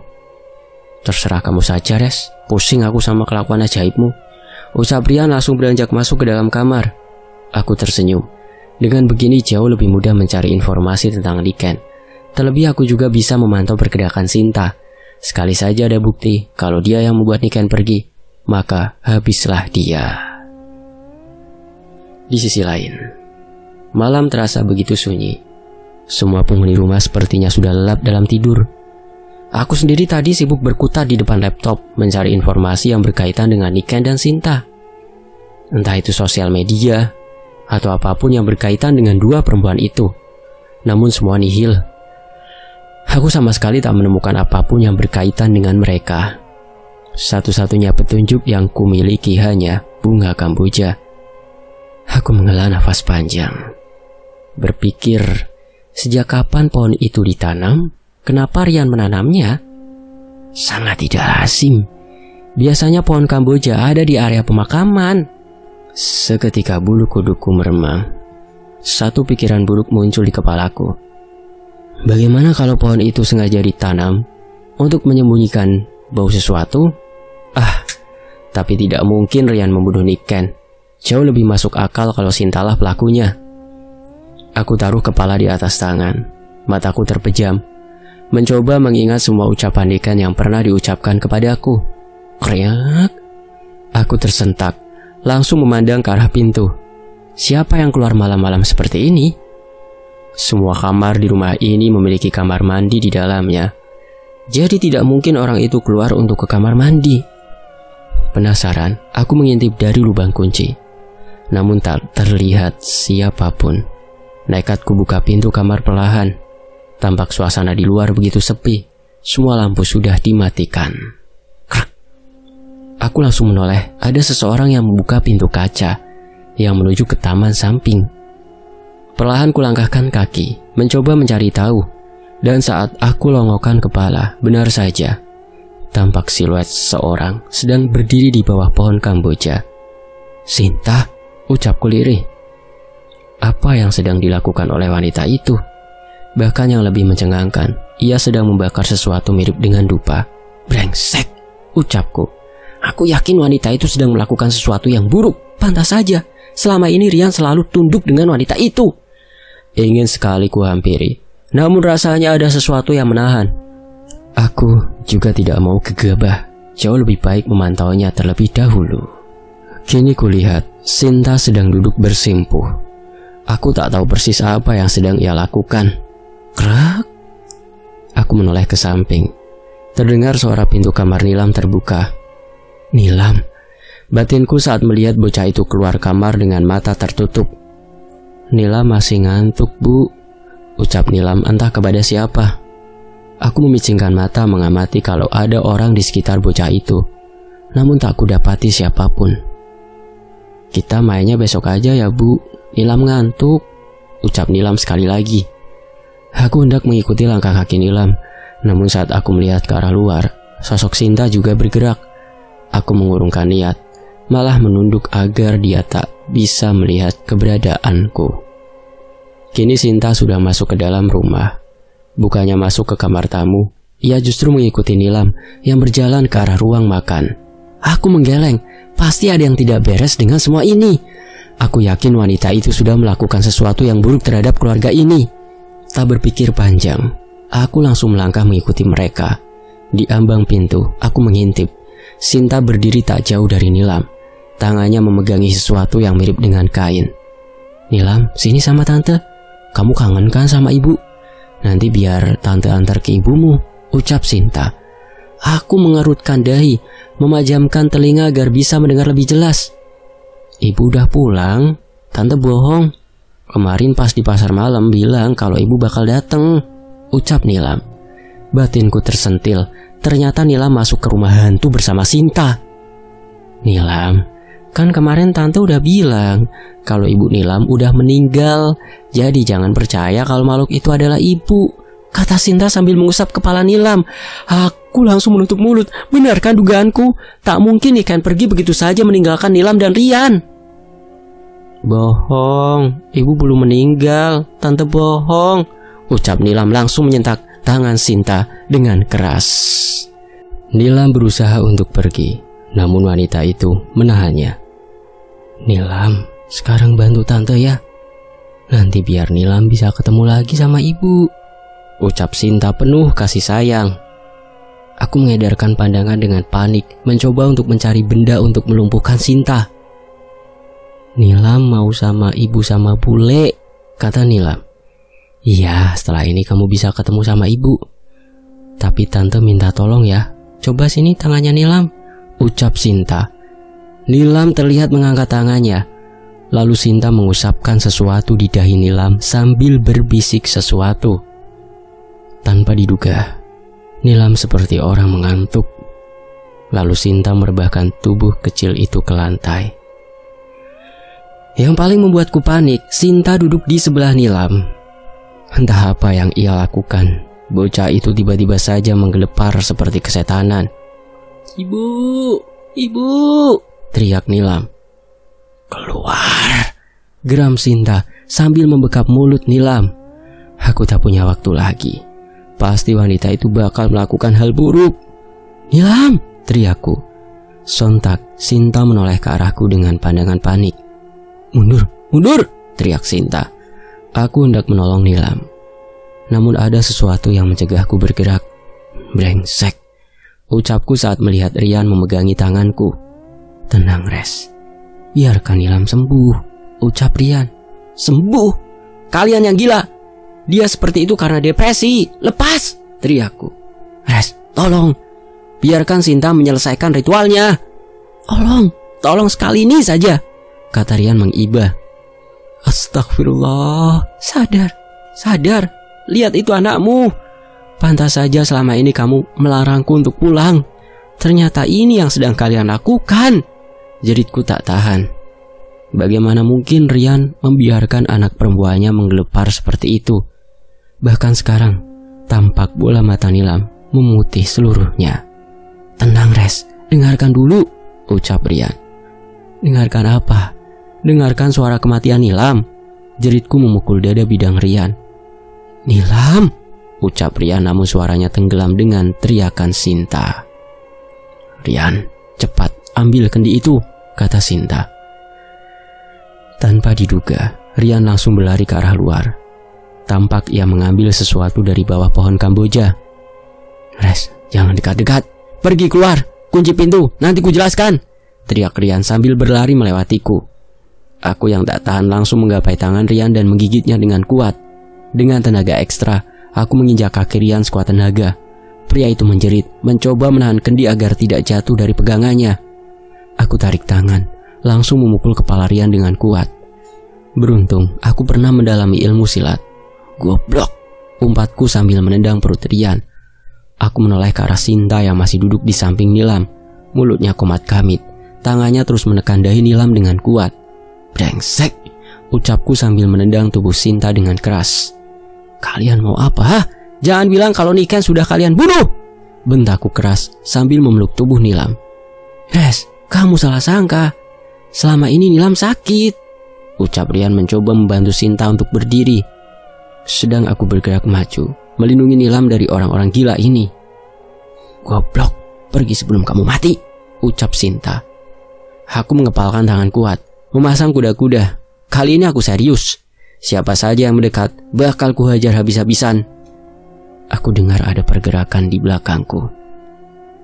S1: Terserah kamu saja, Res. Pusing aku sama kelakuan ajaibmu, ucap Rian langsung beranjak masuk ke dalam kamar. Aku tersenyum. Dengan begini jauh lebih mudah mencari informasi tentang Niken. Terlebih aku juga bisa memantau pergerakan Sinta. Sekali saja ada bukti kalau dia yang membuat Niken pergi, maka habislah dia. Di sisi lain, malam terasa begitu sunyi. Semua penghuni rumah sepertinya sudah lelap dalam tidur. Aku sendiri tadi sibuk berkutat di depan laptop mencari informasi yang berkaitan dengan Niken dan Sinta. Entah itu sosial media atau apapun yang berkaitan dengan dua perempuan itu. Namun semua nihil. Aku sama sekali tak menemukan apapun yang berkaitan dengan mereka. Satu-satunya petunjuk yang kumiliki hanya bunga Kamboja. Aku menghela nafas panjang. Berpikir, sejak kapan pohon itu ditanam? Kenapa Rian menanamnya? Sangat tidak asing. Biasanya pohon Kamboja ada di area pemakaman. Seketika bulu kudukku meremang. Satu pikiran buruk muncul di kepalaku. Bagaimana kalau pohon itu sengaja ditanam untuk menyembunyikan bau sesuatu? Tapi tidak mungkin Rian membunuh Niken. Jauh lebih masuk akal kalau Sintalah pelakunya. Aku taruh kepala di atas tangan. Mataku terpejam, mencoba mengingat semua ucapan Niken yang pernah diucapkan kepadaku. Kriak. Aku tersentak, langsung memandang ke arah pintu. Siapa yang keluar malam-malam seperti ini? Semua kamar di rumah ini memiliki kamar mandi di dalamnya. Jadi tidak mungkin orang itu keluar untuk ke kamar mandi. Penasaran, aku mengintip dari lubang kunci. Namun tak terlihat siapapun. Nekatku buka pintu kamar perlahan. Tampak suasana di luar begitu sepi. Semua lampu sudah dimatikan. Krek. Aku langsung menoleh. Ada seseorang yang membuka pintu kaca yang menuju ke taman samping. Perlahan kulangkahkan kaki, mencoba mencari tahu. Dan saat aku longokkan kepala, benar saja tampak siluet seorang sedang berdiri di bawah pohon Kamboja. Sinta, ucapku lirih. Apa yang sedang dilakukan oleh wanita itu? Bahkan yang lebih mencengangkan, ia sedang membakar sesuatu mirip dengan dupa. Brengsek, ucapku. Aku yakin wanita itu sedang melakukan sesuatu yang buruk. Pantas saja, selama ini Rian selalu tunduk dengan wanita itu. Ingin sekali kuhampiri, namun rasanya ada sesuatu yang menahan. Aku juga tidak mau gegabah. Jauh lebih baik memantaunya terlebih dahulu. Kini kulihat Sinta sedang duduk bersimpuh. Aku tak tahu persis apa yang sedang ia lakukan. Krak. Aku menoleh ke samping. Terdengar suara pintu kamar Nilam terbuka. Nilam. Batinku saat melihat bocah itu keluar kamar dengan mata tertutup. Nilam masih ngantuk, Bu, ucap Nilam entah kepada siapa. Aku memicingkan mata mengamati kalau ada orang di sekitar bocah itu. Namun tak kudapati siapapun. Kita mainnya besok aja ya Bu, Nilam ngantuk, ucap Nilam sekali lagi. Aku hendak mengikuti langkah kaki Nilam, namun saat aku melihat ke arah luar, sosok Sinta juga bergerak. Aku mengurungkan niat, malah menunduk agar dia tak bisa melihat keberadaanku. Kini Sinta sudah masuk ke dalam rumah. Bukannya masuk ke kamar tamu, ia justru mengikuti Nilam yang berjalan ke arah ruang makan. Aku menggeleng, pasti ada yang tidak beres dengan semua ini. Aku yakin wanita itu sudah melakukan sesuatu yang buruk terhadap keluarga ini. Tak berpikir panjang, aku langsung melangkah mengikuti mereka. Di ambang pintu, aku mengintip. Sinta berdiri tak jauh dari Nilam. Tangannya memegangi sesuatu yang mirip dengan kain. Nilam, sini sama tante. Kamu kangen kan sama ibu? Nanti biar tante antar ke ibumu, ucap Sinta. Aku mengerutkan dahi, memajamkan telinga agar bisa mendengar lebih jelas. Ibu udah pulang, tante bohong. Kemarin pas di pasar malam bilang kalau ibu bakal datang, ucap Nilam. Batinku tersentil, ternyata Nilam masuk ke rumah hantu bersama Sinta. Nilam, kan kemarin tante udah bilang kalau ibu Nilam udah meninggal, jadi jangan percaya kalau makhluk itu adalah ibu, kata Sinta sambil mengusap kepala Nilam. Aku langsung menutup mulut. Benarkan dugaanku? Tak mungkin ikan pergi begitu saja meninggalkan Nilam dan Rian. Bohong, ibu belum meninggal, tante bohong, ucap Nilam langsung menyentak tangan Sinta dengan keras. Nilam berusaha untuk pergi, namun wanita itu menahannya. Nilam, sekarang bantu tante ya. Nanti biar Nilam bisa ketemu lagi sama ibu, ucap Sinta penuh kasih sayang. Aku mengedarkan pandangan dengan panik, mencoba untuk mencari benda untuk melumpuhkan Sinta. Nilam mau sama ibu sama bule, kata Nilam. Iya, setelah ini kamu bisa ketemu sama ibu. Tapi tante minta tolong ya. Coba sini tangannya Nilam, ucap Sinta. Nilam terlihat mengangkat tangannya. Lalu Sinta mengusapkan sesuatu di dahi Nilam sambil berbisik sesuatu. Tanpa diduga, Nilam seperti orang mengantuk. Lalu Sinta merebahkan tubuh kecil itu ke lantai. Yang paling membuatku panik, Sinta duduk di sebelah Nilam. Entah apa yang ia lakukan, bocah itu tiba-tiba saja menggelepar seperti kesetanan. Ibu, ibu, teriak Nilam. Keluar, geram Sinta sambil membekap mulut Nilam. Aku tak punya waktu lagi. Pasti wanita itu bakal melakukan hal buruk. Nilam, teriakku. Sontak, Sinta menoleh ke arahku dengan pandangan panik. Mundur, mundur, teriak Sinta. Aku hendak menolong Nilam, namun ada sesuatu yang mencegahku bergerak. Brengsek, ucapku saat melihat Rian memegangi tanganku. Tenang Res, biarkan Nilam sembuh, ucap Rian. Sembuh? Kalian yang gila. Dia seperti itu karena depresi. Lepas, teriakku. Res, tolong, biarkan Sinta menyelesaikan ritualnya. Tolong sekali ini saja, kata Rian mengibah. Astagfirullah, sadar, lihat itu anakmu. Pantas saja selama ini kamu melarangku untuk pulang. Ternyata ini yang sedang kalian lakukan. Jeritku tak tahan. Bagaimana mungkin Rian membiarkan anak perempuannya menggelepar seperti itu? Bahkan sekarang, tampak bola mata Nilam memutih seluruhnya. Tenang Res, dengarkan dulu, ucap Rian. Dengarkan apa? Dengarkan suara kematian Nilam. Jeritku memukul dada bidang Rian. Nilam, ucap Rian namun suaranya tenggelam dengan teriakan Sinta. Rian, cepat ambil kendi itu, kata Sinta. Tanpa diduga, Rian langsung berlari ke arah luar. Tampak ia mengambil sesuatu dari bawah pohon Kamboja. Res, jangan dekat-dekat. Pergi keluar, kunci pintu, nanti ku jelaskan, teriak Rian sambil berlari melewatiku. Aku yang tak tahan langsung menggapai tangan Rian dan menggigitnya dengan kuat. Dengan tenaga ekstra, aku menginjak kaki Rian sekuat tenaga. Pria itu menjerit, mencoba menahan kendi agar tidak jatuh dari pegangannya. Aku tarik tangan, langsung memukul kepala Rian dengan kuat. Beruntung, aku pernah mendalami ilmu silat. Goblok, umpatku sambil menendang perut Rian. Aku menoleh ke arah Sinta yang masih duduk di samping Nilam. Mulutnya komat kamit, tangannya terus menekan dahi Nilam dengan kuat. Brengsek, ucapku sambil menendang tubuh Sinta dengan keras. Kalian mau apa? Jangan bilang kalau Niken sudah kalian bunuh, bentakku keras sambil memeluk tubuh Nilam. Res, kamu salah sangka. Selama ini Nilam sakit, ucap Rian mencoba membantu Sinta untuk berdiri. Sedang aku bergerak maju, melindungi Nilam dari orang-orang gila ini. Goblok, pergi sebelum kamu mati, ucap Sinta. Aku mengepalkan tangan kuat, memasang kuda-kuda. Kali ini aku serius. Siapa saja yang mendekat, bakal kuhajar habis-habisan. Aku dengar ada pergerakan di belakangku.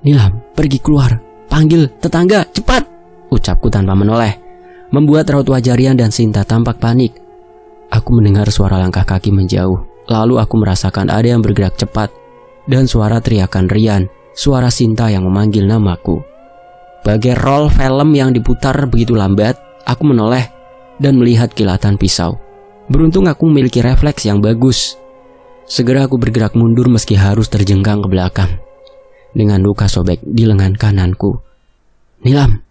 S1: Nilam, pergi keluar. Panggil tetangga, cepat, ucapku tanpa menoleh, membuat raut wajah Rian dan Sinta tampak panik. Aku mendengar suara langkah kaki menjauh. Lalu aku merasakan ada yang bergerak cepat. Dan suara teriakan Rian, suara Sinta yang memanggil namaku. Bagai roll film yang diputar begitu lambat, aku menoleh dan melihat kilatan pisau. Beruntung aku memiliki refleks yang bagus. Segera aku bergerak mundur meski harus terjengkang ke belakang, dengan luka sobek di lengan kananku. Nilam,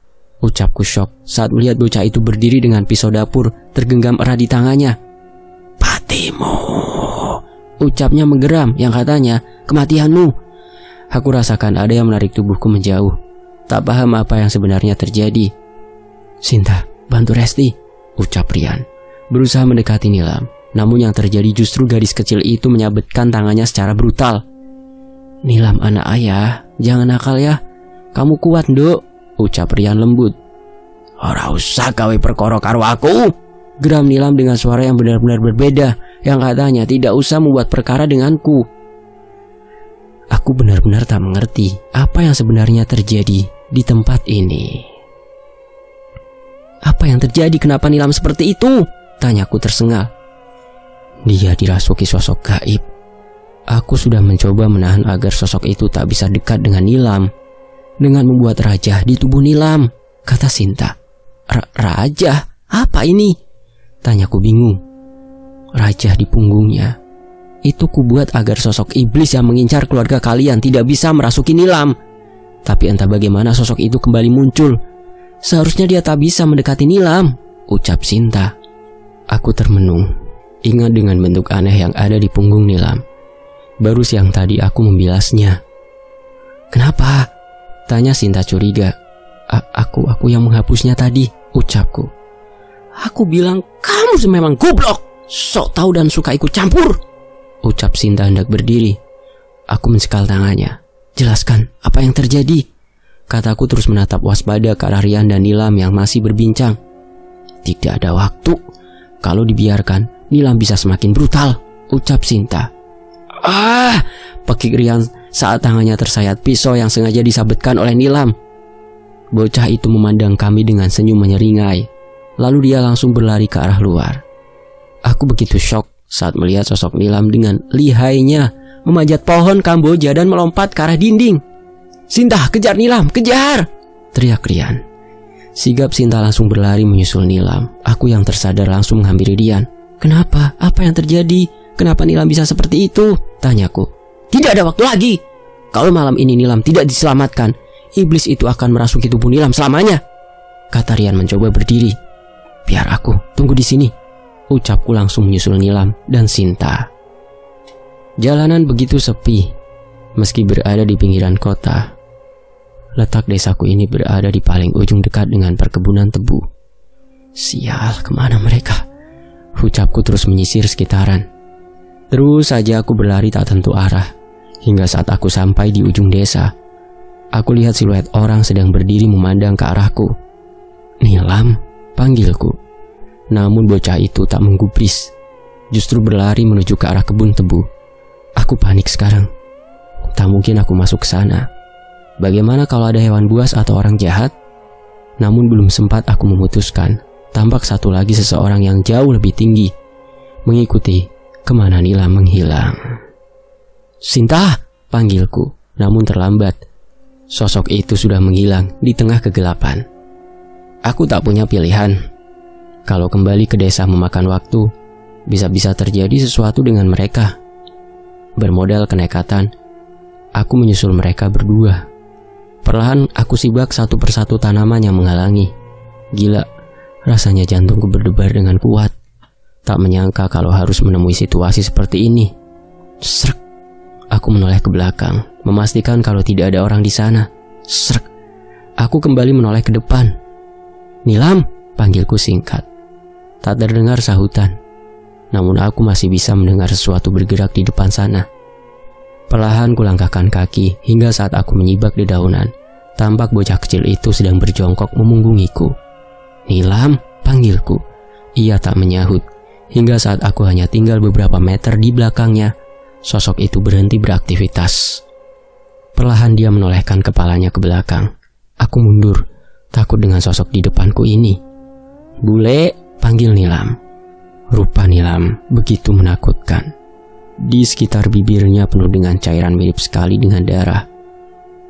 S1: ucapku syok saat melihat bocah itu berdiri dengan pisau dapur tergenggam erat di tangannya. Patimu, ucapnya menggeram yang katanya kematianmu. Aku rasakan ada yang menarik tubuhku menjauh. Tak paham apa yang sebenarnya terjadi. Sinta, bantu Resti, ucap Rian, berusaha mendekati Nilam. Namun yang terjadi justru gadis kecil itu menyabetkan tangannya secara brutal. Nilam anak ayah, jangan nakal ya. Kamu kuat, Nduk, ucap Rian lembut. Ora usah gawe perkara karo aku, geram Nilam dengan suara yang benar-benar berbeda, yang katanya tidak usah membuat perkara denganku. Aku benar-benar tak mengerti apa yang sebenarnya terjadi di tempat ini. Apa yang terjadi? Kenapa Nilam seperti itu? Tanyaku tersengal. Dia dirasuki sosok gaib. Aku sudah mencoba menahan agar sosok itu tak bisa dekat dengan Nilam, dengan membuat raja di tubuh Nilam, kata Sinta. Raja? Apa ini? Tanyaku bingung. Raja di punggungnya. Itu kubuat agar sosok iblis yang mengincar keluarga kalian tidak bisa merasuki Nilam. Tapi entah bagaimana sosok itu kembali muncul. Seharusnya dia tak bisa mendekati Nilam, ucap Sinta. Aku termenung, ingat dengan bentuk aneh yang ada di punggung Nilam. Baru siang tadi aku membilasnya. Kenapa? Tanya Sinta curiga. Aku yang menghapusnya tadi, ucapku. Aku bilang kamu memang goblok, sok tahu dan suka ikut campur, ucap Sinta hendak berdiri. Aku mencekal tangannya. Jelaskan apa yang terjadi, kataku terus menatap waspada ke arah Rian dan Nilam yang masih berbincang. Tidak ada waktu. Kalau dibiarkan, Nilam bisa semakin brutal, ucap Sinta. Pekik Rian saat tangannya tersayat pisau yang sengaja disabetkan oleh Nilam. Bocah itu memandang kami dengan senyum menyeringai. Lalu dia langsung berlari ke arah luar. Aku begitu syok saat melihat sosok Nilam dengan lihainya memanjat pohon Kamboja dan melompat ke arah dinding. Sinta, kejar Nilam, kejar! Teriak Rian. Sigap Sinta langsung berlari menyusul Nilam. Aku yang tersadar langsung menghampiri Rian. Kenapa? Apa yang terjadi? Kenapa Nilam bisa seperti itu? Tanyaku. Tidak ada waktu lagi. Kalau malam ini Nilam tidak diselamatkan, iblis itu akan merasuki tubuh Nilam selamanya, kata Rian mencoba berdiri. Biar aku tunggu di sini, ucapku langsung menyusul Nilam dan Sinta. Jalanan begitu sepi, meski berada di pinggiran kota. Letak desaku ini berada di paling ujung dekat dengan perkebunan tebu. Sial, kemana mereka? Ucapku terus menyisir sekitaran. Terus saja aku berlari tak tentu arah. Hingga saat aku sampai di ujung desa, aku lihat siluet orang sedang berdiri memandang ke arahku. Nilam, panggilku. Namun bocah itu tak menggubris, justru berlari menuju ke arah kebun tebu. Aku panik sekarang. Tak mungkin aku masuk ke sana. Bagaimana kalau ada hewan buas atau orang jahat? Namun belum sempat aku memutuskan, tampak satu lagi seseorang yang jauh lebih tinggi mengikuti kemana Nilam menghilang. Sinta, panggilku. Namun terlambat. Sosok itu sudah menghilang di tengah kegelapan. Aku tak punya pilihan. Kalau kembali ke desa memakan waktu, bisa-bisa terjadi sesuatu dengan mereka. Bermodal kenekatan, aku menyusul mereka berdua. Perlahan aku sibak satu persatu tanaman yang menghalangi. Gila, Rasanya jantungku berdebar dengan kuat. Tak menyangka kalau harus menemui situasi seperti ini. Srek. Aku menoleh ke belakang, memastikan kalau tidak ada orang di sana. Srek. Aku kembali menoleh ke depan. "Nilam," panggilku singkat. Tak terdengar sahutan. Namun aku masih bisa mendengar sesuatu bergerak di depan sana. Perlahan kulangkahkan kaki hingga saat aku menyibak dedaunan, tampak bocah kecil itu sedang berjongkok memunggungiku. "Nilam," panggilku. Ia tak menyahut. Hingga saat aku hanya tinggal beberapa meter di belakangnya, sosok itu berhenti beraktivitas. Perlahan dia menolehkan kepalanya ke belakang. Aku mundur, takut dengan sosok di depanku ini. "Bule," panggil Nilam. Rupa Nilam begitu menakutkan. Di sekitar bibirnya penuh dengan cairan mirip sekali dengan darah.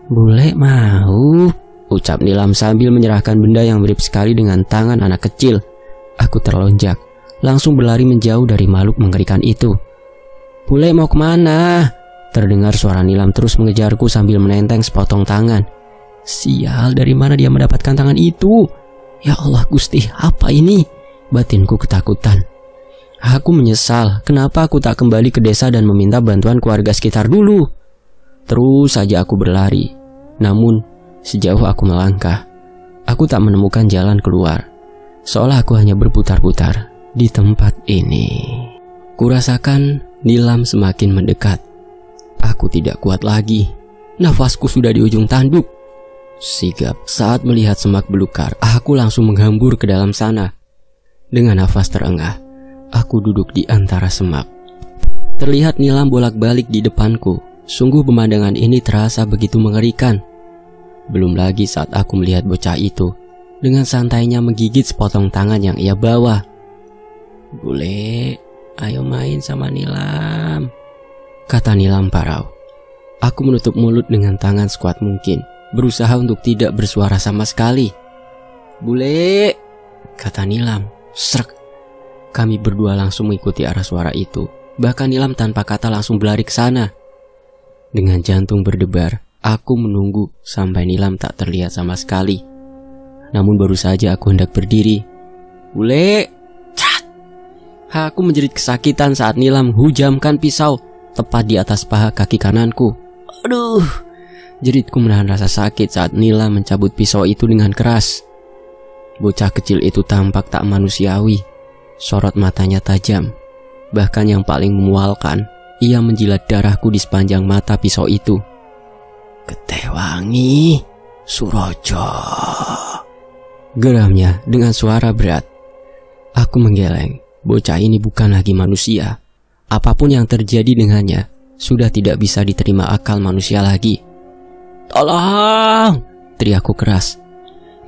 S1: "Bule mau," ucap Nilam sambil menyerahkan benda yang mirip sekali dengan tangan anak kecil. Aku terlonjak, langsung berlari menjauh dari makhluk mengerikan itu. "Bule mau kemana?" Terdengar suara Nilam terus mengejarku sambil menenteng sepotong tangan. Sial, dari mana dia mendapatkan tangan itu? Ya Allah Gusti, apa ini? Batinku ketakutan. Aku menyesal, kenapa aku tak kembali ke desa dan meminta bantuan keluarga sekitar dulu. Terus saja aku berlari. Namun, sejauh aku melangkah, aku tak menemukan jalan keluar. Seolah aku hanya berputar-putar di tempat ini. Kurasakan Nilam semakin mendekat. Aku tidak kuat lagi. Nafasku sudah di ujung tanduk. Sigap saat melihat semak belukar, aku langsung menghambur ke dalam sana. Dengan nafas terengah, aku duduk di antara semak. Terlihat Nilam bolak-balik di depanku. Sungguh pemandangan ini terasa begitu mengerikan. Belum lagi saat aku melihat bocah itu dengan santainya menggigit sepotong tangan yang ia bawa. "Bule, ayo main sama Nilam," kata Nilam parau. Aku menutup mulut dengan tangan sekuat mungkin, berusaha untuk tidak bersuara sama sekali. "Bule," kata Nilam. Srek. Kami berdua langsung mengikuti arah suara itu. Bahkan Nilam tanpa kata langsung berlari ke sana. Dengan jantung berdebar, aku menunggu sampai Nilam tak terlihat sama sekali. Namun baru saja aku hendak berdiri, "Bule!" Cat! Aku menjerit kesakitan saat Nilam hujamkan pisau tepat di atas paha kaki kananku. Aduh! Jeritku menahan rasa sakit saat Nilam mencabut pisau itu dengan keras. Bocah kecil itu tampak tak manusiawi. Sorot matanya tajam. Bahkan yang paling memualkan, ia menjilat darahku di sepanjang mata pisau itu. "Ketewangi, Surojo," geramnya dengan suara berat. Aku menggeleng. Bocah ini bukan lagi manusia. Apapun yang terjadi dengannya sudah tidak bisa diterima akal manusia lagi. "Tolong!" teriakku keras.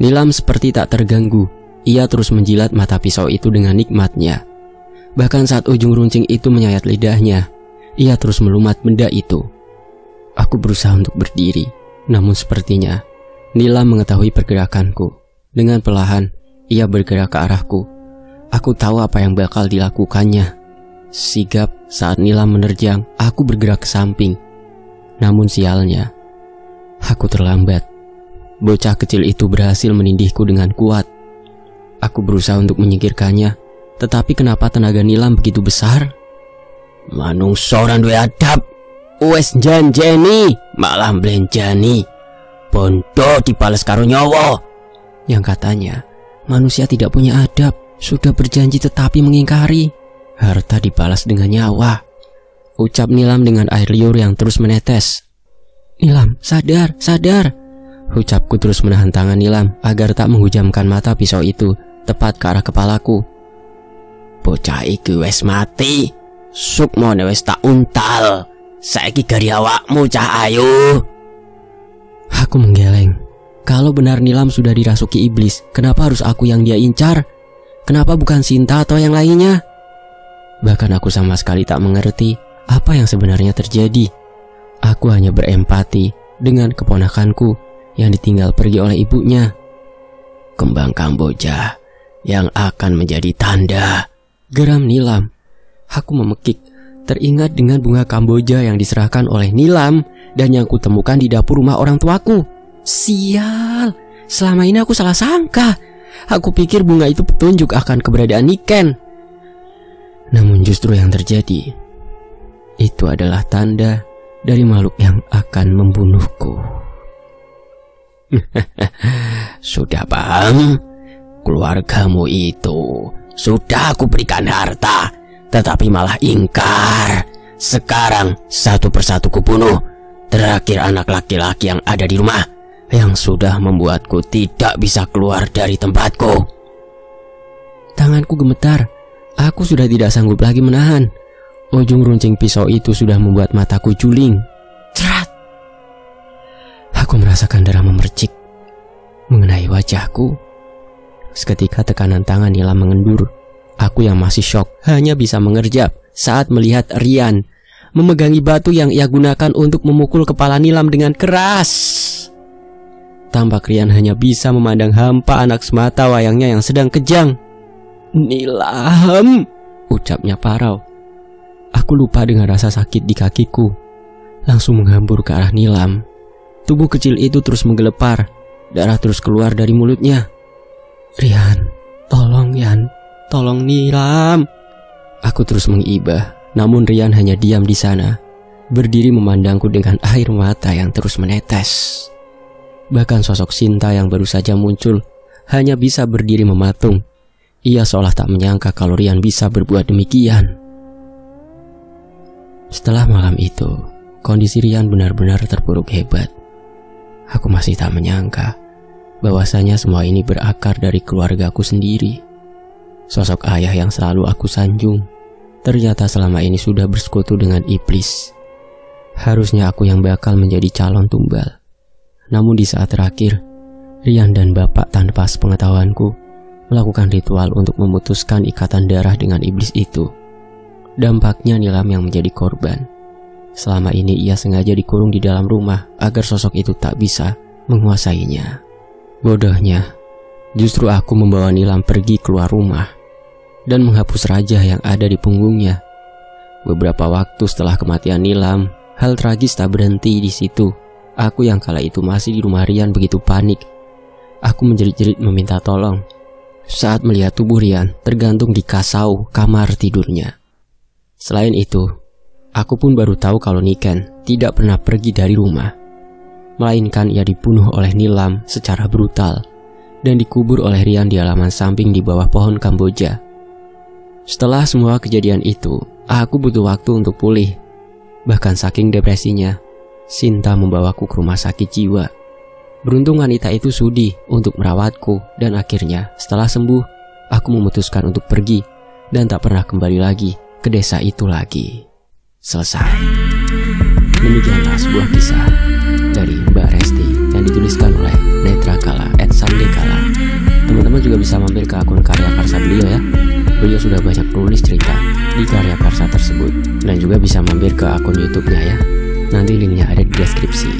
S1: Nilam seperti tak terganggu. Ia terus menjilat mata pisau itu dengan nikmatnya. Bahkan saat ujung runcing itu menyayat lidahnya, ia terus melumat benda itu. Aku berusaha untuk berdiri, namun sepertinya Nilam mengetahui pergerakanku. Dengan perlahan, ia bergerak ke arahku. Aku tahu apa yang bakal dilakukannya. Sigap saat Nilam menerjang, aku bergerak ke samping. Namun sialnya, aku terlambat. Bocah kecil itu berhasil menindihku dengan kuat. Aku berusaha untuk menyingkirkannya, tetapi kenapa tenaga Nilam begitu besar? "Manungsa ora duwe adab, wes janjeni malah mblenjani. Bondo dibales karo nyawa." Yang katanya, manusia tidak punya adab, sudah berjanji tetapi mengingkari. Harta dibalas dengan nyawa, ucap Nilam dengan air liur yang terus menetes. "Nilam, sadar, sadar." Ucapku terus menahan tangan Nilam agar tak menghujamkan mata pisau itu tepat ke arah kepalaku. "Bocah iki wes mati, sukmone wes tak untal. Saiki gari awakmu cah ayu." Aku menggeleng. Kalau benar Nilam sudah dirasuki iblis, kenapa harus aku yang dia incar? Kenapa bukan Sinta atau yang lainnya? Bahkan aku sama sekali tak mengerti apa yang sebenarnya terjadi. Aku hanya berempati dengan keponakanku yang ditinggal pergi oleh ibunya. "Kembang Kamboja yang akan menjadi tanda," geram Nilam. Aku memekik, teringat dengan bunga Kamboja yang diserahkan oleh Nilam dan yang kutemukan di dapur rumah orang tuaku. Sial, selama ini aku salah sangka. Aku pikir bunga itu petunjuk akan keberadaan Niken. Namun justru yang terjadi itu adalah tanda dari makhluk yang akan membunuhku. Sudah Bang, keluargamu itu sudah aku berikan harta, tetapi malah ingkar. Sekarang satu persatu kubunuh. Terakhir anak laki-laki yang ada di rumah, yang sudah membuatku tidak bisa keluar dari tempatku. Tanganku gemetar. Aku sudah tidak sanggup lagi menahan. Ujung runcing pisau itu sudah membuat mataku juling. Cerat. Aku merasakan darah memercik mengenai wajahku. Seketika tekanan tangan Nilam mengendur. Aku yang masih syok hanya bisa mengerjap saat melihat Rian memegangi batu yang ia gunakan untuk memukul kepala Nilam dengan keras. Tampak Rian hanya bisa memandang hampa anak semata wayangnya yang sedang kejang. Nilam, ucapnya parau. Aku lupa dengan rasa sakit di kakiku. Langsung menghambur ke arah Nilam. Tubuh kecil itu terus menggelepar. Darah terus keluar dari mulutnya. Rian, tolong Yan, tolong Nilam. Aku terus mengibah. Namun Rian hanya diam di sana, berdiri memandangku dengan air mata yang terus menetes. Bahkan sosok Sinta yang baru saja muncul hanya bisa berdiri mematung. Ia seolah tak menyangka kalau Rian bisa berbuat demikian. Setelah malam itu, kondisi Rian benar-benar terpuruk hebat. Aku masih tak menyangka bahwasanya semua ini berakar dari keluargaku sendiri. Sosok ayah yang selalu aku sanjung ternyata selama ini sudah bersekutu dengan iblis. Harusnya aku yang bakal menjadi calon tumbal. Namun di saat terakhir, Rian dan bapak tanpa sepengetahuanku melakukan ritual untuk memutuskan ikatan darah dengan iblis itu. Dampaknya Nilam yang menjadi korban. Selama ini ia sengaja dikurung di dalam rumah agar sosok itu tak bisa menguasainya. Bodohnya, justru aku membawa Nilam pergi keluar rumah dan menghapus raja yang ada di punggungnya. Beberapa waktu setelah kematian Nilam, hal tragis tak berhenti di situ. Aku yang kala itu masih di rumah Rian begitu panik. Aku menjerit-jerit meminta tolong saat melihat tubuh Rian tergantung di kasau kamar tidurnya. Selain itu, aku pun baru tahu kalau Niken tidak pernah pergi dari rumah, melainkan ia dibunuh oleh Nilam secara brutal dan dikubur oleh Rian di halaman samping di bawah pohon Kamboja. Setelah semua kejadian itu, aku butuh waktu untuk pulih. Bahkan saking depresinya, Sinta membawaku ke rumah sakit jiwa. Beruntung wanita itu sudi untuk merawatku, dan akhirnya setelah sembuh, aku memutuskan untuk pergi dan tak pernah kembali lagi ke desa itu lagi. Selesai. Demikianlah sebuah kisah dari Mbak Resti yang dituliskan oleh Netrakala @sandekala. Teman-teman juga bisa mampir ke akun karya karsa beliau ya. Beliau sudah banyak menulis cerita di karya karsa tersebut. Dan juga bisa mampir ke akun YouTube-nya ya. Nanti linknya ada di deskripsi.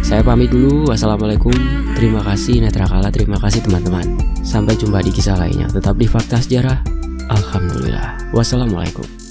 S1: Saya pamit dulu. Wassalamualaikum. Terima kasih Netrakala, terima kasih teman-teman. Sampai jumpa di kisah lainnya. Tetap di Fakta Sejarah. Alhamdulillah. Wassalamualaikum.